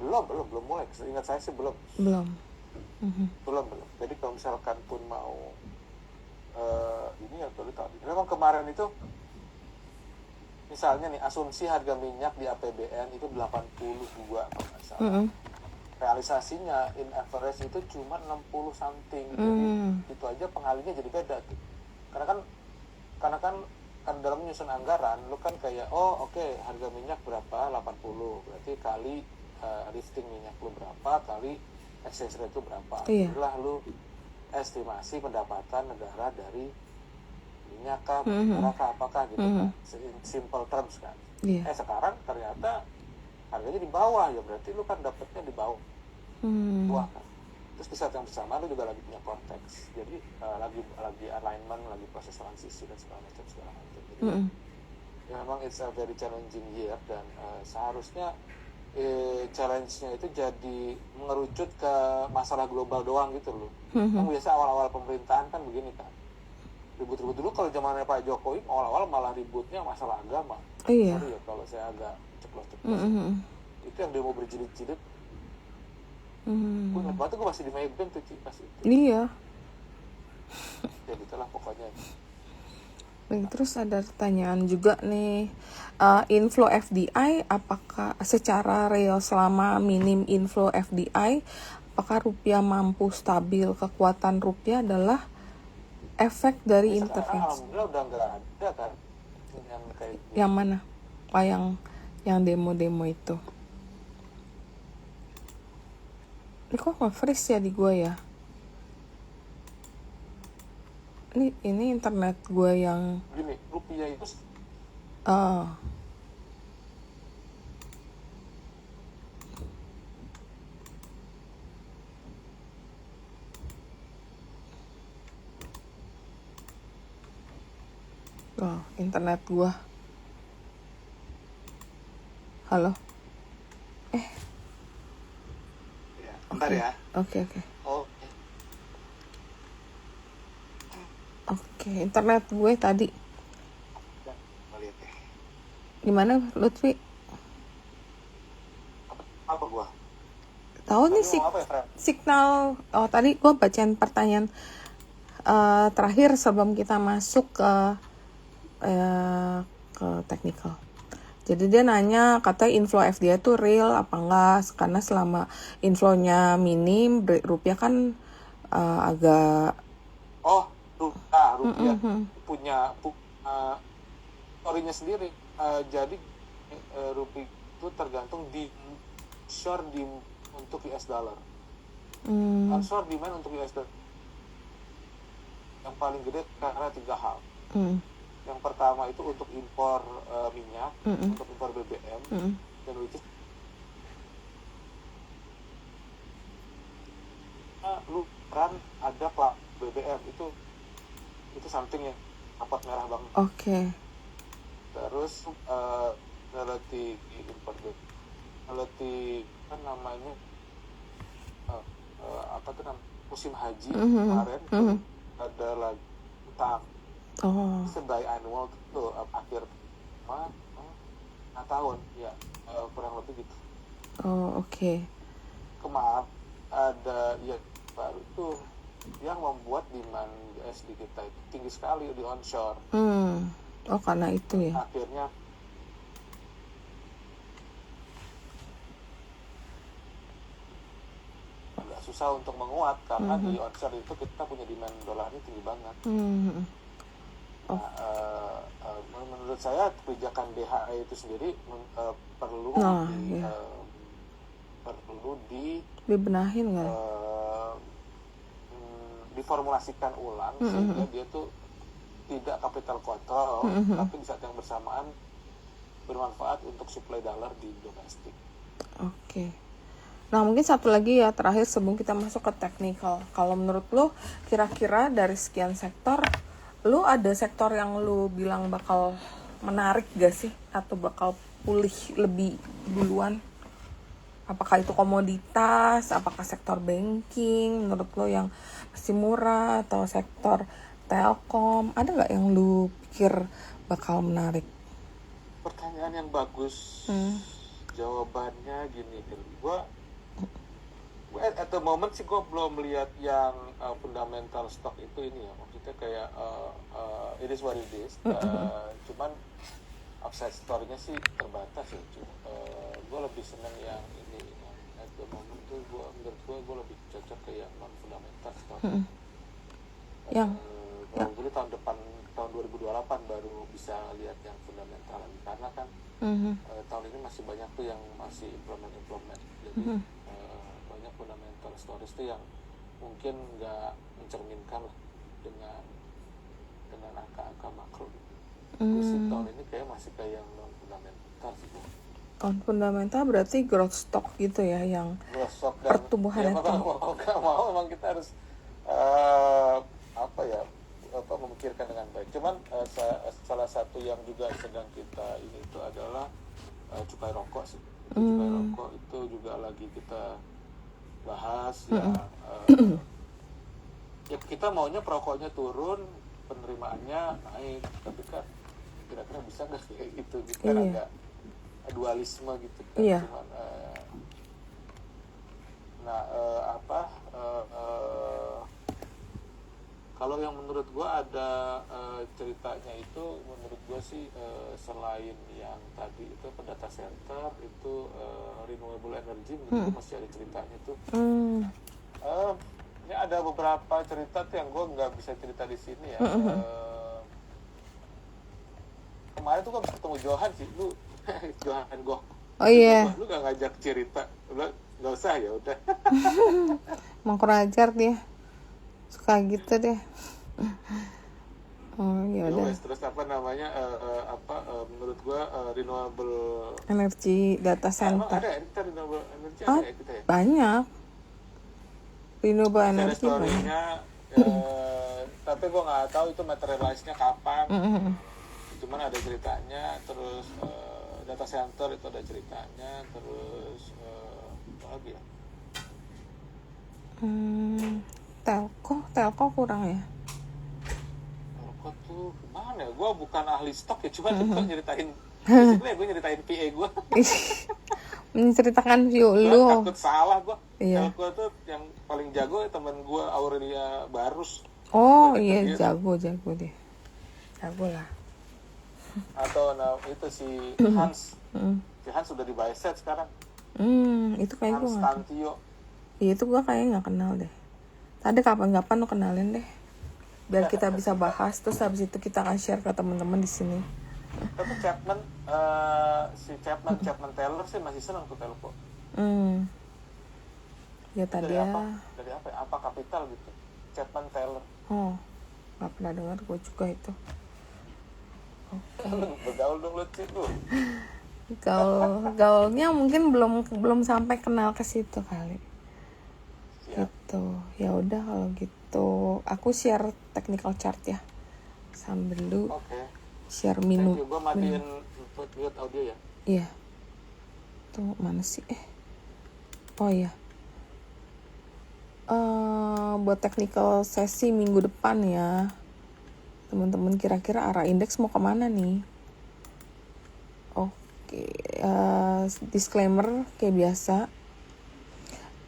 Belum mulai. Ingat saya sih belum. Belum. Jadi kalau misalkan pun mau ini ya baru tahun ini. Memang kemarin itu misalnya nih asumsi harga minyak di APBN itu 82 kalau nggak salah. Realisasinya in average itu cuma 60 something. Jadi itu aja pengalinya jadi beda tuh. Karena kan dalam menyusun anggaran lu kan kayak harga minyak berapa, 80, berarti kali lifting minyak lu berapa, kali exchange rate itu berapa. Itulah lu estimasi pendapatan negara dari minyak kah, berapa apakah gitu kan. Simple terms kan. Sekarang ternyata harganya di bawah, ya berarti lu kan dapetnya di bawah. Kan. Terus di saat yang bersamaan lu juga lagi punya konteks. Jadi lagi alignment, lagi proses transisi dan segala macam. Jadi ya memang it's a very challenging year, dan seharusnya challenge-nya itu jadi mengerucut ke masalah global doang gitu loh. Kan biasa awal-awal pemerintahan kan begini kan. Ribut-ribut dulu kalau zamannya Pak Jokowi, awal-awal malah ributnya masalah agama. Sorry ya kalau saya agak ceplos-ceplos. Itu yang demo berjilid-jilid. Gue ingat banget, gue masih di Maybank tuh pas itu. Iya. Ya gitulah pokoknya. Terus ada pertanyaan juga nih, inflow FDI apakah secara real selama minim inflow FDI, apakah rupiah mampu stabil? Kekuatan rupiah adalah efek dari intervensi. Alhamdulillah udah nggak ada kan yang kayak gitu. Yang mana? Yang demo-demo itu. Ini kok nge-freeze ya di gue ya? Ini internet gue yang gini, rupiah itu internet gue. Halo? bentar ya. Oke, internet gue tadi. Gimana Lutfi? Apa gua? Tahu nih signal. Tadi gue bacain pertanyaan terakhir sebelum kita masuk ke technical. Jadi dia nanya, katanya inflow FDI itu real apa enggak? Karena selama inflow-nya minim, rupiah kan agak rupiah punya story-nya sendiri. Jadi rupiah itu tergantung di short untuk US dollar. Onshore demand untuk US dollar yang paling gede karena 3 hal. Yang pertama itu untuk impor minyak, untuk impor BBM, dan which is lu kan ada BBM itu something yang dapat merah banget. Terus relatif impor BBM, relatif kan namanya musim haji kemarin ada lagi utang. Sebagai annual itu akhir tahun ya, kurang lebih gitu. Kemarin ada baru itu yang membuat demand USD kita itu tinggi sekali di onshore. Karena itu ya. Akhirnya agak susah untuk menguat karena di onshore itu kita punya demand dolarnya tinggi banget. Menurut saya kebijakan DHE itu sendiri perlu dibenahin nggak? diformulasikan ulang sehingga dia tuh tidak capital control, tapi di saat yang bersamaan bermanfaat untuk supply dollar di domestik. Oke. Nah, mungkin satu lagi ya terakhir sebelum kita masuk ke technical. Kalau menurut lo kira-kira dari sekian sektor, lo ada sektor yang lo bilang bakal menarik gak sih? Atau bakal pulih lebih duluan? Apakah itu komoditas? Apakah sektor banking? Menurut lo yang masih murah? Atau sektor telkom? Ada gak yang lo pikir bakal menarik? Pertanyaan yang bagus. Jawabannya gini, gue at the moment sih gue belum melihat yang fundamental stock itu ini ya, maksudnya kayak it is what it is. Cuman upside story-nya sih terbatas ya. Gue lebih seneng yang ini. At the moment tuh menurut gue lebih cocok ke yang non fundamental stock. Yang Dulu tahun depan, tahun 2028 baru bisa lihat yang fundamental lagi, karena kan tahun ini masih banyak tuh yang masih implement. Jadi banyak fundamental stories tuh yang mungkin nggak mencerminkan lah dengan angka-angka makro gitu. Sih tahun ini kayak masih kayak yang non fundamental sih. Non fundamental berarti growth stock gitu ya, yang growth stock dan pertumbuhan ya, mau emang kita harus memikirkan dengan baik. Cuman salah satu yang juga sedang kita ini itu adalah cukai rokok sih. Cukai rokok itu juga lagi kita bahas ya kita maunya perokoknya turun, penerimaannya naik, tapi kan kira-kira bisa nggak kayak gitu kan agak dualisme gitu kan. Cuman, kalau yang menurut gue ada ceritanya itu, menurut gue sih selain yang tadi itu data center itu renewable energy, menurut gue masih ada ceritanya tuh. Ini ada beberapa cerita tuh yang gue nggak bisa cerita di sini ya. Kemarin tuh gue bisa ketemu Johan sih, lu Johan Gok. Oh iya. Lu nggak ngajak cerita, lu nggak usah ya udah. Mau kurang ajar dia. Suka gitu deh. Oh ya udah. Terus apa namanya menurut gua renewable energy data center. Ada kita renewable energy ada ya kita ya. Banyak. Renewable energy banyak. Tapi gua nggak tahu itu materialize-nya kapan. Cuman ada ceritanya. Terus data center itu ada ceritanya. Terus apa lagi ya? Telco kurang ya. Telco tuh gimana ya? Gue bukan ahli stok ya, cuma gue nyeritain. Basically gue nyeritain PA gue. Menceritakan view lu. Takut salah gue. Iya. Telco tuh yang paling jago ya temen gue, Aurelia Barus. Oh iya, jago deh. Jago lah. Atau itu si Hans. Si Hans sudah di Baiset sekarang. Itu kayak gue. Hans Tantio. Iya, itu gue kayaknya nggak kenal deh. Tadi kapan-kapan lo kenalin deh, biar kita bisa bahas. Terus habis itu kita akan share ke teman-teman di sini. Tapi Chapman Taylor sih masih senang tuh Telco. Ya tadi dari ya. Dari apa? Apa kapital gitu? Chapman Taylor. Oh, nggak pernah dengar gue juga itu. Oke. Bergaul dong lu lu. Gaulnya mungkin belum sampai kenal ke situ kali. Gitu. Ya udah kalau gitu aku share technical chart ya sambil lu share minum. Gue matiin mute audio ya. Iya. Tuh mana sih? Oh iya. Buat technical sesi minggu depan ya, teman-teman kira-kira arah indeks mau kemana nih? Oke. Disclaimer kayak biasa.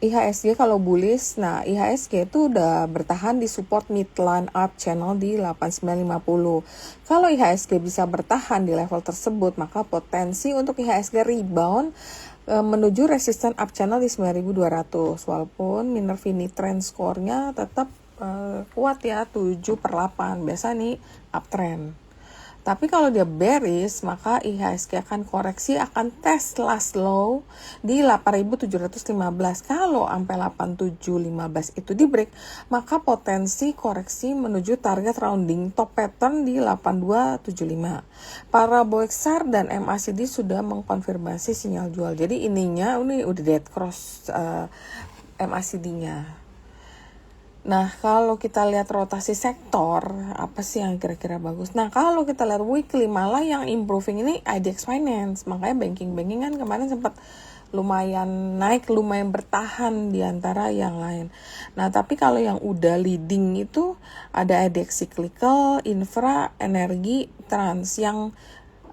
IHSG kalau bullish, nah IHSG itu udah bertahan di support midline up channel di 8950. Kalau IHSG bisa bertahan di level tersebut, maka potensi untuk IHSG rebound menuju resistance up channel di 9200. Walaupun Minervini trend score-nya tetap kuat ya, 7/8. Biasa nih uptrend. Tapi kalau dia bearish, maka IHSG akan koreksi, akan tes last low di 8.715. Kalau sampai 8.715 itu di break, maka potensi koreksi menuju target rounding top pattern di 8.275. Para Boexar dan MACD sudah mengkonfirmasi sinyal jual. Jadi ini udah dead cross MACD-nya. Nah, kalau kita lihat rotasi sektor, apa sih yang kira-kira bagus? Nah, kalau kita lihat weekly, malah yang improving ini IDX Finance. Makanya banking kan kemarin sempat lumayan naik, lumayan bertahan di antara yang lain. Nah, tapi kalau yang udah leading itu ada IDX Cyclical, Infra, Energi, Trans. Yang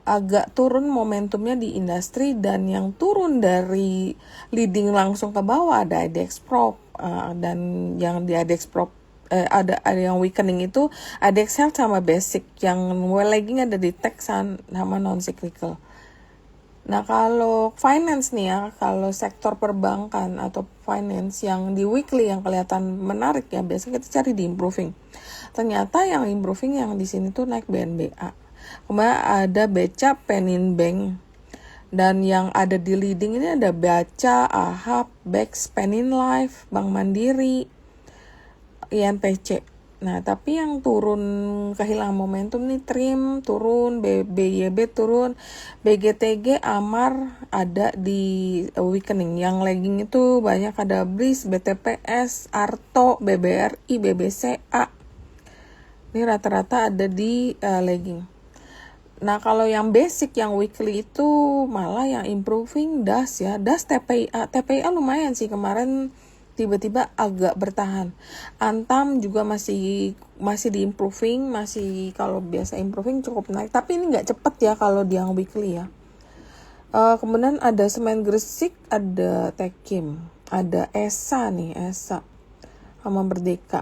agak turun momentumnya di industri, dan yang turun dari leading langsung ke bawah ada IDX Prop. Dan yang di IDX Prop ada yang weakening itu IDX Health sama Basic, yang well lagging ada di Tech sama non cyclical. Nah, kalau finance nih ya, kalau sektor perbankan atau finance yang di weekly yang kelihatan menarik ya, biasanya kita cari di improving. Ternyata yang improving yang di sini tuh naik BNBA. Kemudian ada BCA, Penin Bank. Dan yang ada di leading ini ada Baca, AHAB, Bex, Penin Life, Bank Mandiri, INPC. Nah, tapi yang turun kehilangan momentum nih, Trim turun, BYB turun, BGTG, Amar ada di weakening. Yang lagging itu banyak ada BRIS, BTPS, Arto, BBRI, BBCA. Ini rata-rata ada di lagging. Nah, kalau yang basic, yang weekly itu malah yang improving DAS ya. DAS TPIA lumayan sih kemarin, tiba-tiba agak bertahan. Antam juga masih di improving, masih kalau biasa improving cukup naik. Tapi ini nggak cepet ya kalau di yang weekly ya. Kemudian ada Semen Gresik, ada Tekim, ada ESA sama Merdeka.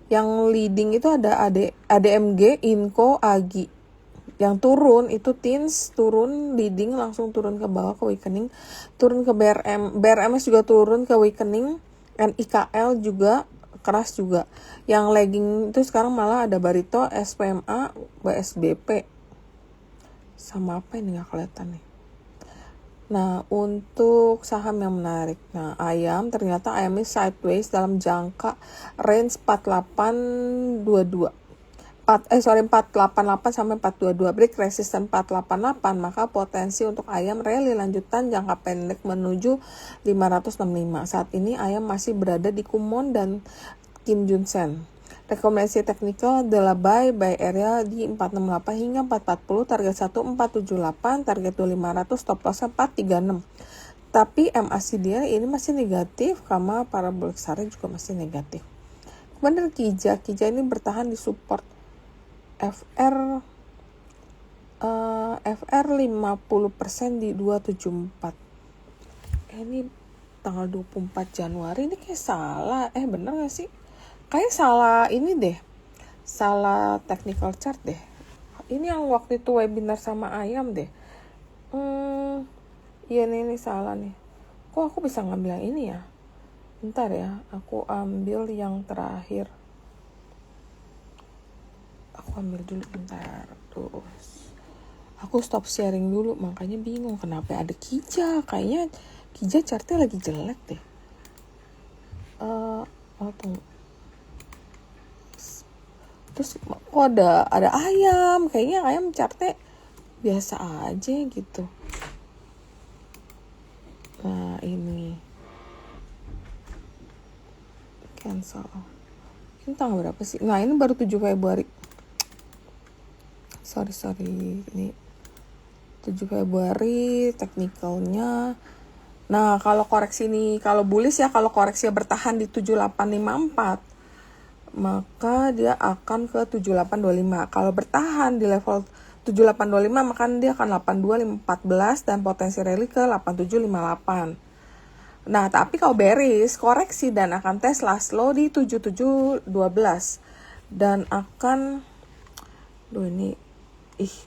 Yang leading itu ada ADMG, Inco, Agi. Yang turun itu Tins, turun leading langsung turun ke bawah ke weakening, turun ke BRMS juga turun ke weakening, NIKL juga keras juga. Yang lagging itu sekarang malah ada Barito, SPMA, BSBP. Sama apa ini nggak kelihatan nih. Nah, untuk saham yang menarik. Nah, ternyata ayam ini sideways dalam jangka range 4822. 488 sampai 422, break resisten 488, maka potensi untuk ayam rally lanjutan jangka pendek menuju 565. Saat ini ayam masih berada di Kumon dan Kim Junsen. Rekomendasi teknikal adalah buy area di 468 hingga 440, target 1478, target 2500, stop loss 436. Tapi MACD ini masih negatif, karena para Boexar juga masih negatif. Kemudian Kija ini bertahan di support FR 50% di 274. Ini tanggal 24 Januari, ini kayak salah. Bener gak sih? Kayak salah ini deh. Salah technical chart deh. Ini yang waktu itu webinar sama ayam deh. Iya ini salah nih. Kok aku bisa ngambil yang ini ya? Bentar ya, aku ambil yang terakhir. Aku ambil dulu bentar. Terus aku stop sharing dulu, makanya bingung kenapa ada Kija. Kayaknya Kija chartnya lagi jelek deh. Tunggu. Terus kok ada ayam, kayaknya ayam chartnya biasa aja gitu. Nah, ini cancel. Ini tanggal berapa sih? Nah, ini baru 7 Februari. Sorry, ini 7 Februari teknikalnya. Nah, kalau koreksi ini, kalau bullish ya, kalau koreksi bertahan di 7854, maka dia akan ke 7825. Kalau bertahan di level 7825, maka dia akan 82514 dan potensi rally ke 8758. Nah, tapi kalau bearish, koreksi dan akan tes last low di 7712 dan akan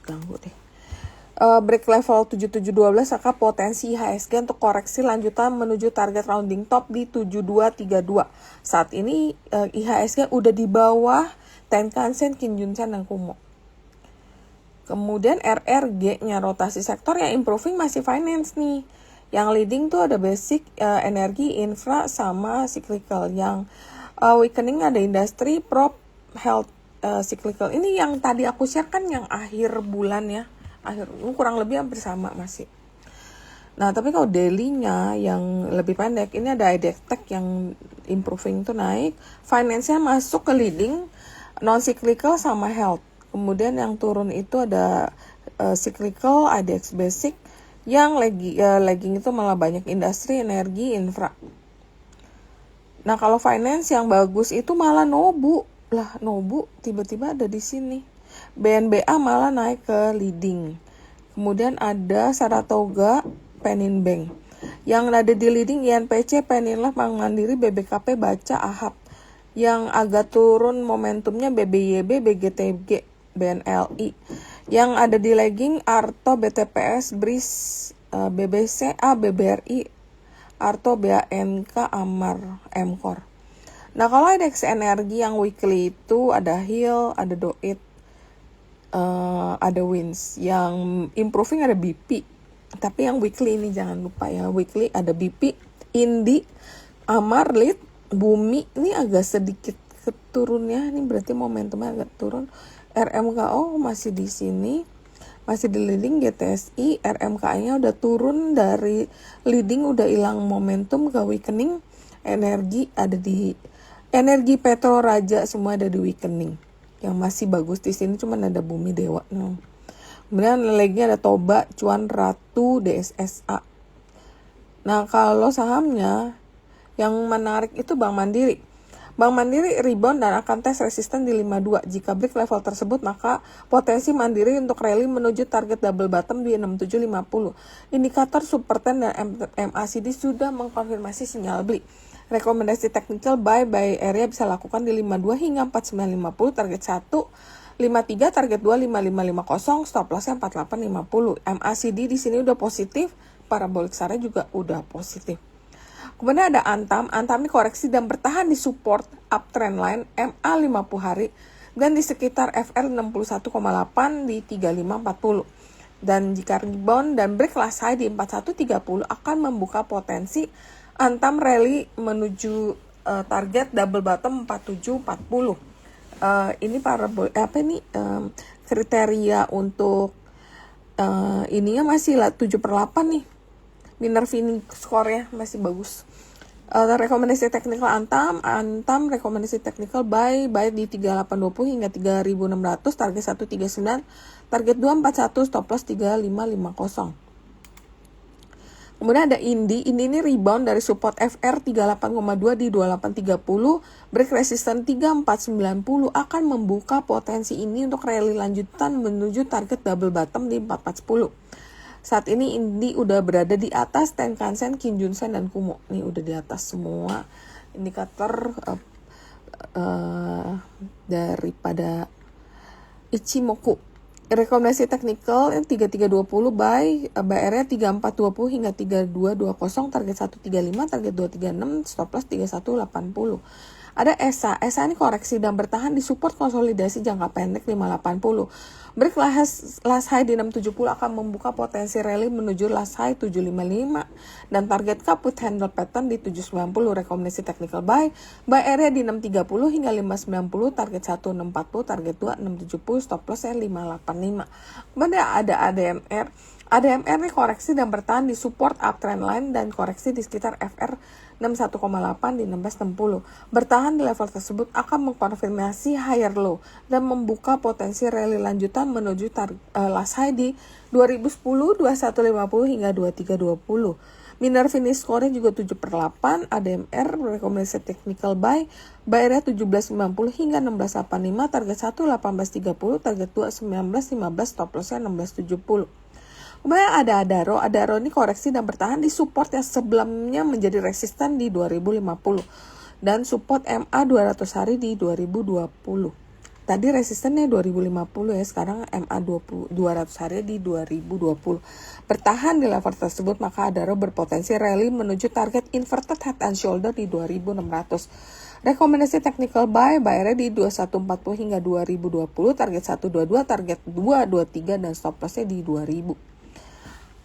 ganggu deh. Break level 7712, maka potensi IHSG untuk koreksi lanjutan menuju target rounding top di 7232. Saat ini IHSG udah di bawah Tenkan-sen, Kinjunsen, dan Kumo. Kemudian RRG-nya rotasi sektor yang improving masih finance nih. Yang leading tuh ada basic, energi, infra, sama cyclical. Yang weakening ada industri, prop, health, cyclical. Ini yang tadi aku share kan yang akhir bulan ya. Kurang lebih hampir sama masih. Nah, tapi kalau daily-nya yang lebih pendek, ini ada IDX yang improving tuh naik. Finance-nya masuk ke leading, non-cyclical sama health. Kemudian yang turun itu ada cyclical, IDX basic. Yang lagging itu malah banyak industri, energi, infra. Nah, kalau finance yang bagus itu malah Nobu. Lah, Nobu tiba-tiba ada di sini. BNBA malah naik ke leading. Kemudian ada Saratoga, Penin Bank. Yang ada di leading INPC, Peninlah, Bank Mandiri, BBKP, Baca, AHAP. Yang agak turun momentumnya BBYB, BGTG, BNLI. Yang ada di lagging Arto, BTPS, BRIS, BBCA, BBRI, Arto, BANK, Amar, Emkor. Nah, kalau indeks energi yang weekly itu ada Hill, ada Doit, ada Wins. Yang improving ada BP. Tapi yang weekly ini jangan lupa ya, weekly ada BP, Indi, Amar, Lead, Bumi. Ini agak sedikit keturunnya, ini berarti momentumnya agak turun. RMKO masih di sini, masih di leading. GTSI, RMKI-nya udah turun dari leading, udah hilang momentum ke weakening. Energi ada di energi, Petro, Raja, semua ada di weakening. Yang masih bagus di sini cuman ada Bumi, Dewa. Nah. Kemudian lagi ada Toba, Cuan, Ratu, DSSA. Nah, kalau sahamnya yang menarik itu Bank Mandiri. Bank Mandiri rebound dan akan tes resisten di 52. Jika break level tersebut, maka potensi Mandiri untuk rally menuju target double bottom di 6750. Indikator Super 10 dan MACD sudah mengkonfirmasi sinyal beli. Rekomendasi technical buy area bisa lakukan di 52 hingga 4950, target 1 53, target 2 5550, stop lossnya 4850. MACD di sini udah positif, parabolic SAR juga udah positif. Kemudian ada Antam ini koreksi dan bertahan di support uptrend line MA 50 hari dan di sekitar FR 61,8 di 3540. Dan jika rebound dan break last high di 4130 akan membuka potensi Antam rally menuju target double bottom 4740. Ini kriteria untuk ininya masih 7/8 nih. Winner Fini score-nya masih bagus. Rekomendasi technical Antam rekomendasi technical buy di 3820 hingga 3600, target 139, target 241, stop loss 3550. Kemudian ada Indi ini rebound dari support FR 38,2 di 2830, break resistance 3490 akan membuka potensi ini untuk rally lanjutan menuju target double bottom di 4410. Saat ini Indi udah berada di atas Tenkan-sen, Kijun-sen, dan Kumo. Nih udah di atas semua indikator daripada Ichimoku. Rekomendasi technical 3320 buy area 3420 hingga 3220, target 135, target 236, stop loss 3180. Ada ESA ini koreksi dan bertahan di support konsolidasi jangka pendek 580. Break last high di 670 akan membuka potensi rally menuju last high 755 dan target kaput handle pattern di 790. Rekomendasi technical buy area di 630 hingga 590, target 1640, target 2670, stop loss 585. Kemudian ada ADMR nih koreksi dan bertahan di support uptrend line dan koreksi di sekitar FR 61,8 di 1660. Bertahan di level tersebut akan mengkonfirmasi higher low dan membuka potensi rally lanjutan menuju last high di 2010, 2150 hingga 2320. Winner finish score juga 7/8. ADMR rekomendasi technical buy area 1790 hingga 1685, target 1 1830, target 2 1915, stop lossnya 1670. Kemudian ada Adaro ini koreksi dan bertahan di support yang sebelumnya menjadi resisten di 2050 dan support MA 200 hari di 2020. Tadi resistennya 2050 ya, sekarang MA 200 hari di 2020. Bertahan di level tersebut maka Adaro berpotensi rally menuju target inverted head and shoulder di 2600. Rekomendasi technical buy ready 2140 hingga 2020, target 122, target 223 dan stop lossnya di 2000.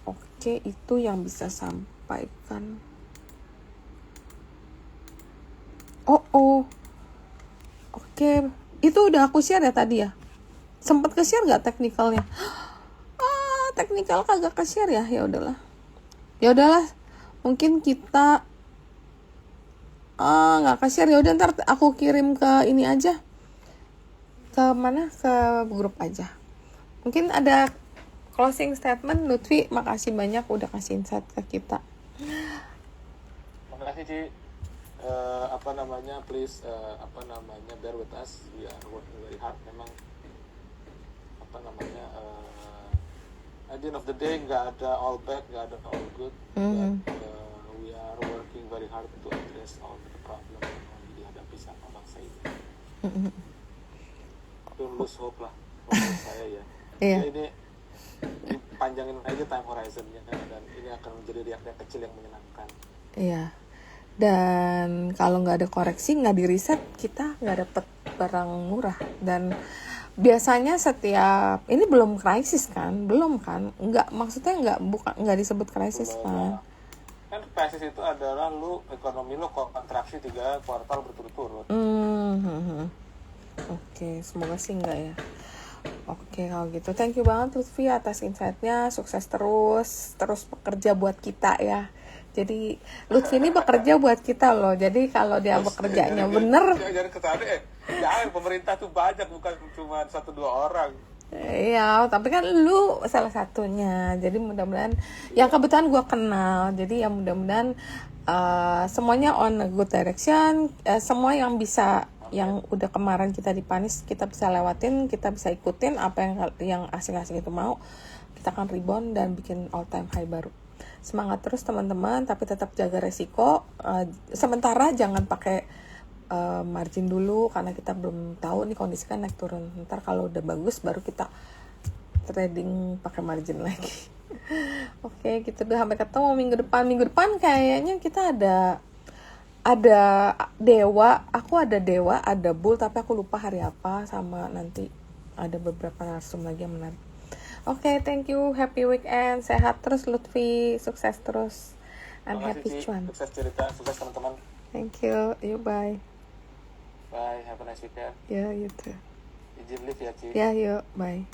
Oke, itu yang bisa sampaikan. Oke, itu udah aku share ya tadi ya. Sempat ke-share gak teknikalnya? Teknikal kagak ke-share ya. Ya udahlah. Mungkin kita nggak ke-share. Ya udah, ntar aku kirim ke ini aja. Ke mana? Ke grup aja. Mungkin ada closing statement. Lutfi, makasih banyak udah kasih insight ke kita. Terima kasih, Ci. Please bear with us. We are working very hard. Memang at the end of the day nggak ada all bad, nggak ada all good. But we are working very hard to address all the problem yang dihadapi sama bangsa ini. Don't lose hope lah, menurut saya ya. Iya. Ini panjangin aja time horizonnya, dan ini akan menjadi riak kecil yang menyenangkan. Iya. Dan kalau nggak ada koreksi, nggak di riset, kita nggak dapet barang murah. Dan biasanya setiap ini belum krisis kan, maksudnya nggak disebut krisis kan. Kan krisis itu adalah ekonomi lu kontraksi 3 kuartal berturut-turut. Oke, semoga sih enggak ya. Oke, kalau gitu thank you banget Lutfi atas insight-nya. Sukses terus bekerja buat kita ya. Jadi Lutfi ini bekerja buat kita loh. Jadi kalau dia bekerjanya bener, jangan kesana jangan, pemerintah tuh banyak, bukan cuma 1-2 orang. Iya, tapi kan lu salah satunya. Jadi mudah-mudahan yang kebetulan gue kenal. Jadi ya mudah-mudahan semuanya on a good direction. Semua yang bisa, yang udah kemarin kita dipanis, kita bisa lewatin, kita bisa ikutin apa yang asing-asing itu mau. Kita akan rebound dan bikin all time high baru. Semangat terus teman-teman, tapi tetap jaga resiko. Sementara jangan pakai margin dulu, karena kita belum tahu nih kondisi kan naik turun. Ntar kalau udah bagus baru kita trading pakai margin lagi. Oke, gitu deh, sampai ketemu minggu depan kayaknya kita ada dewa, ada bull, tapi aku lupa hari apa, sama nanti ada beberapa narsum lagi yang menarik. Oke, thank you, happy weekend, sehat terus Lutfi, sukses terus, and happy cuan. Sukses cerita, sukses teman-teman. Thank you, bye. Bye, have a nice weekend. Yeah, you too. Izin live ya, Ci. Yeah, yuk, bye.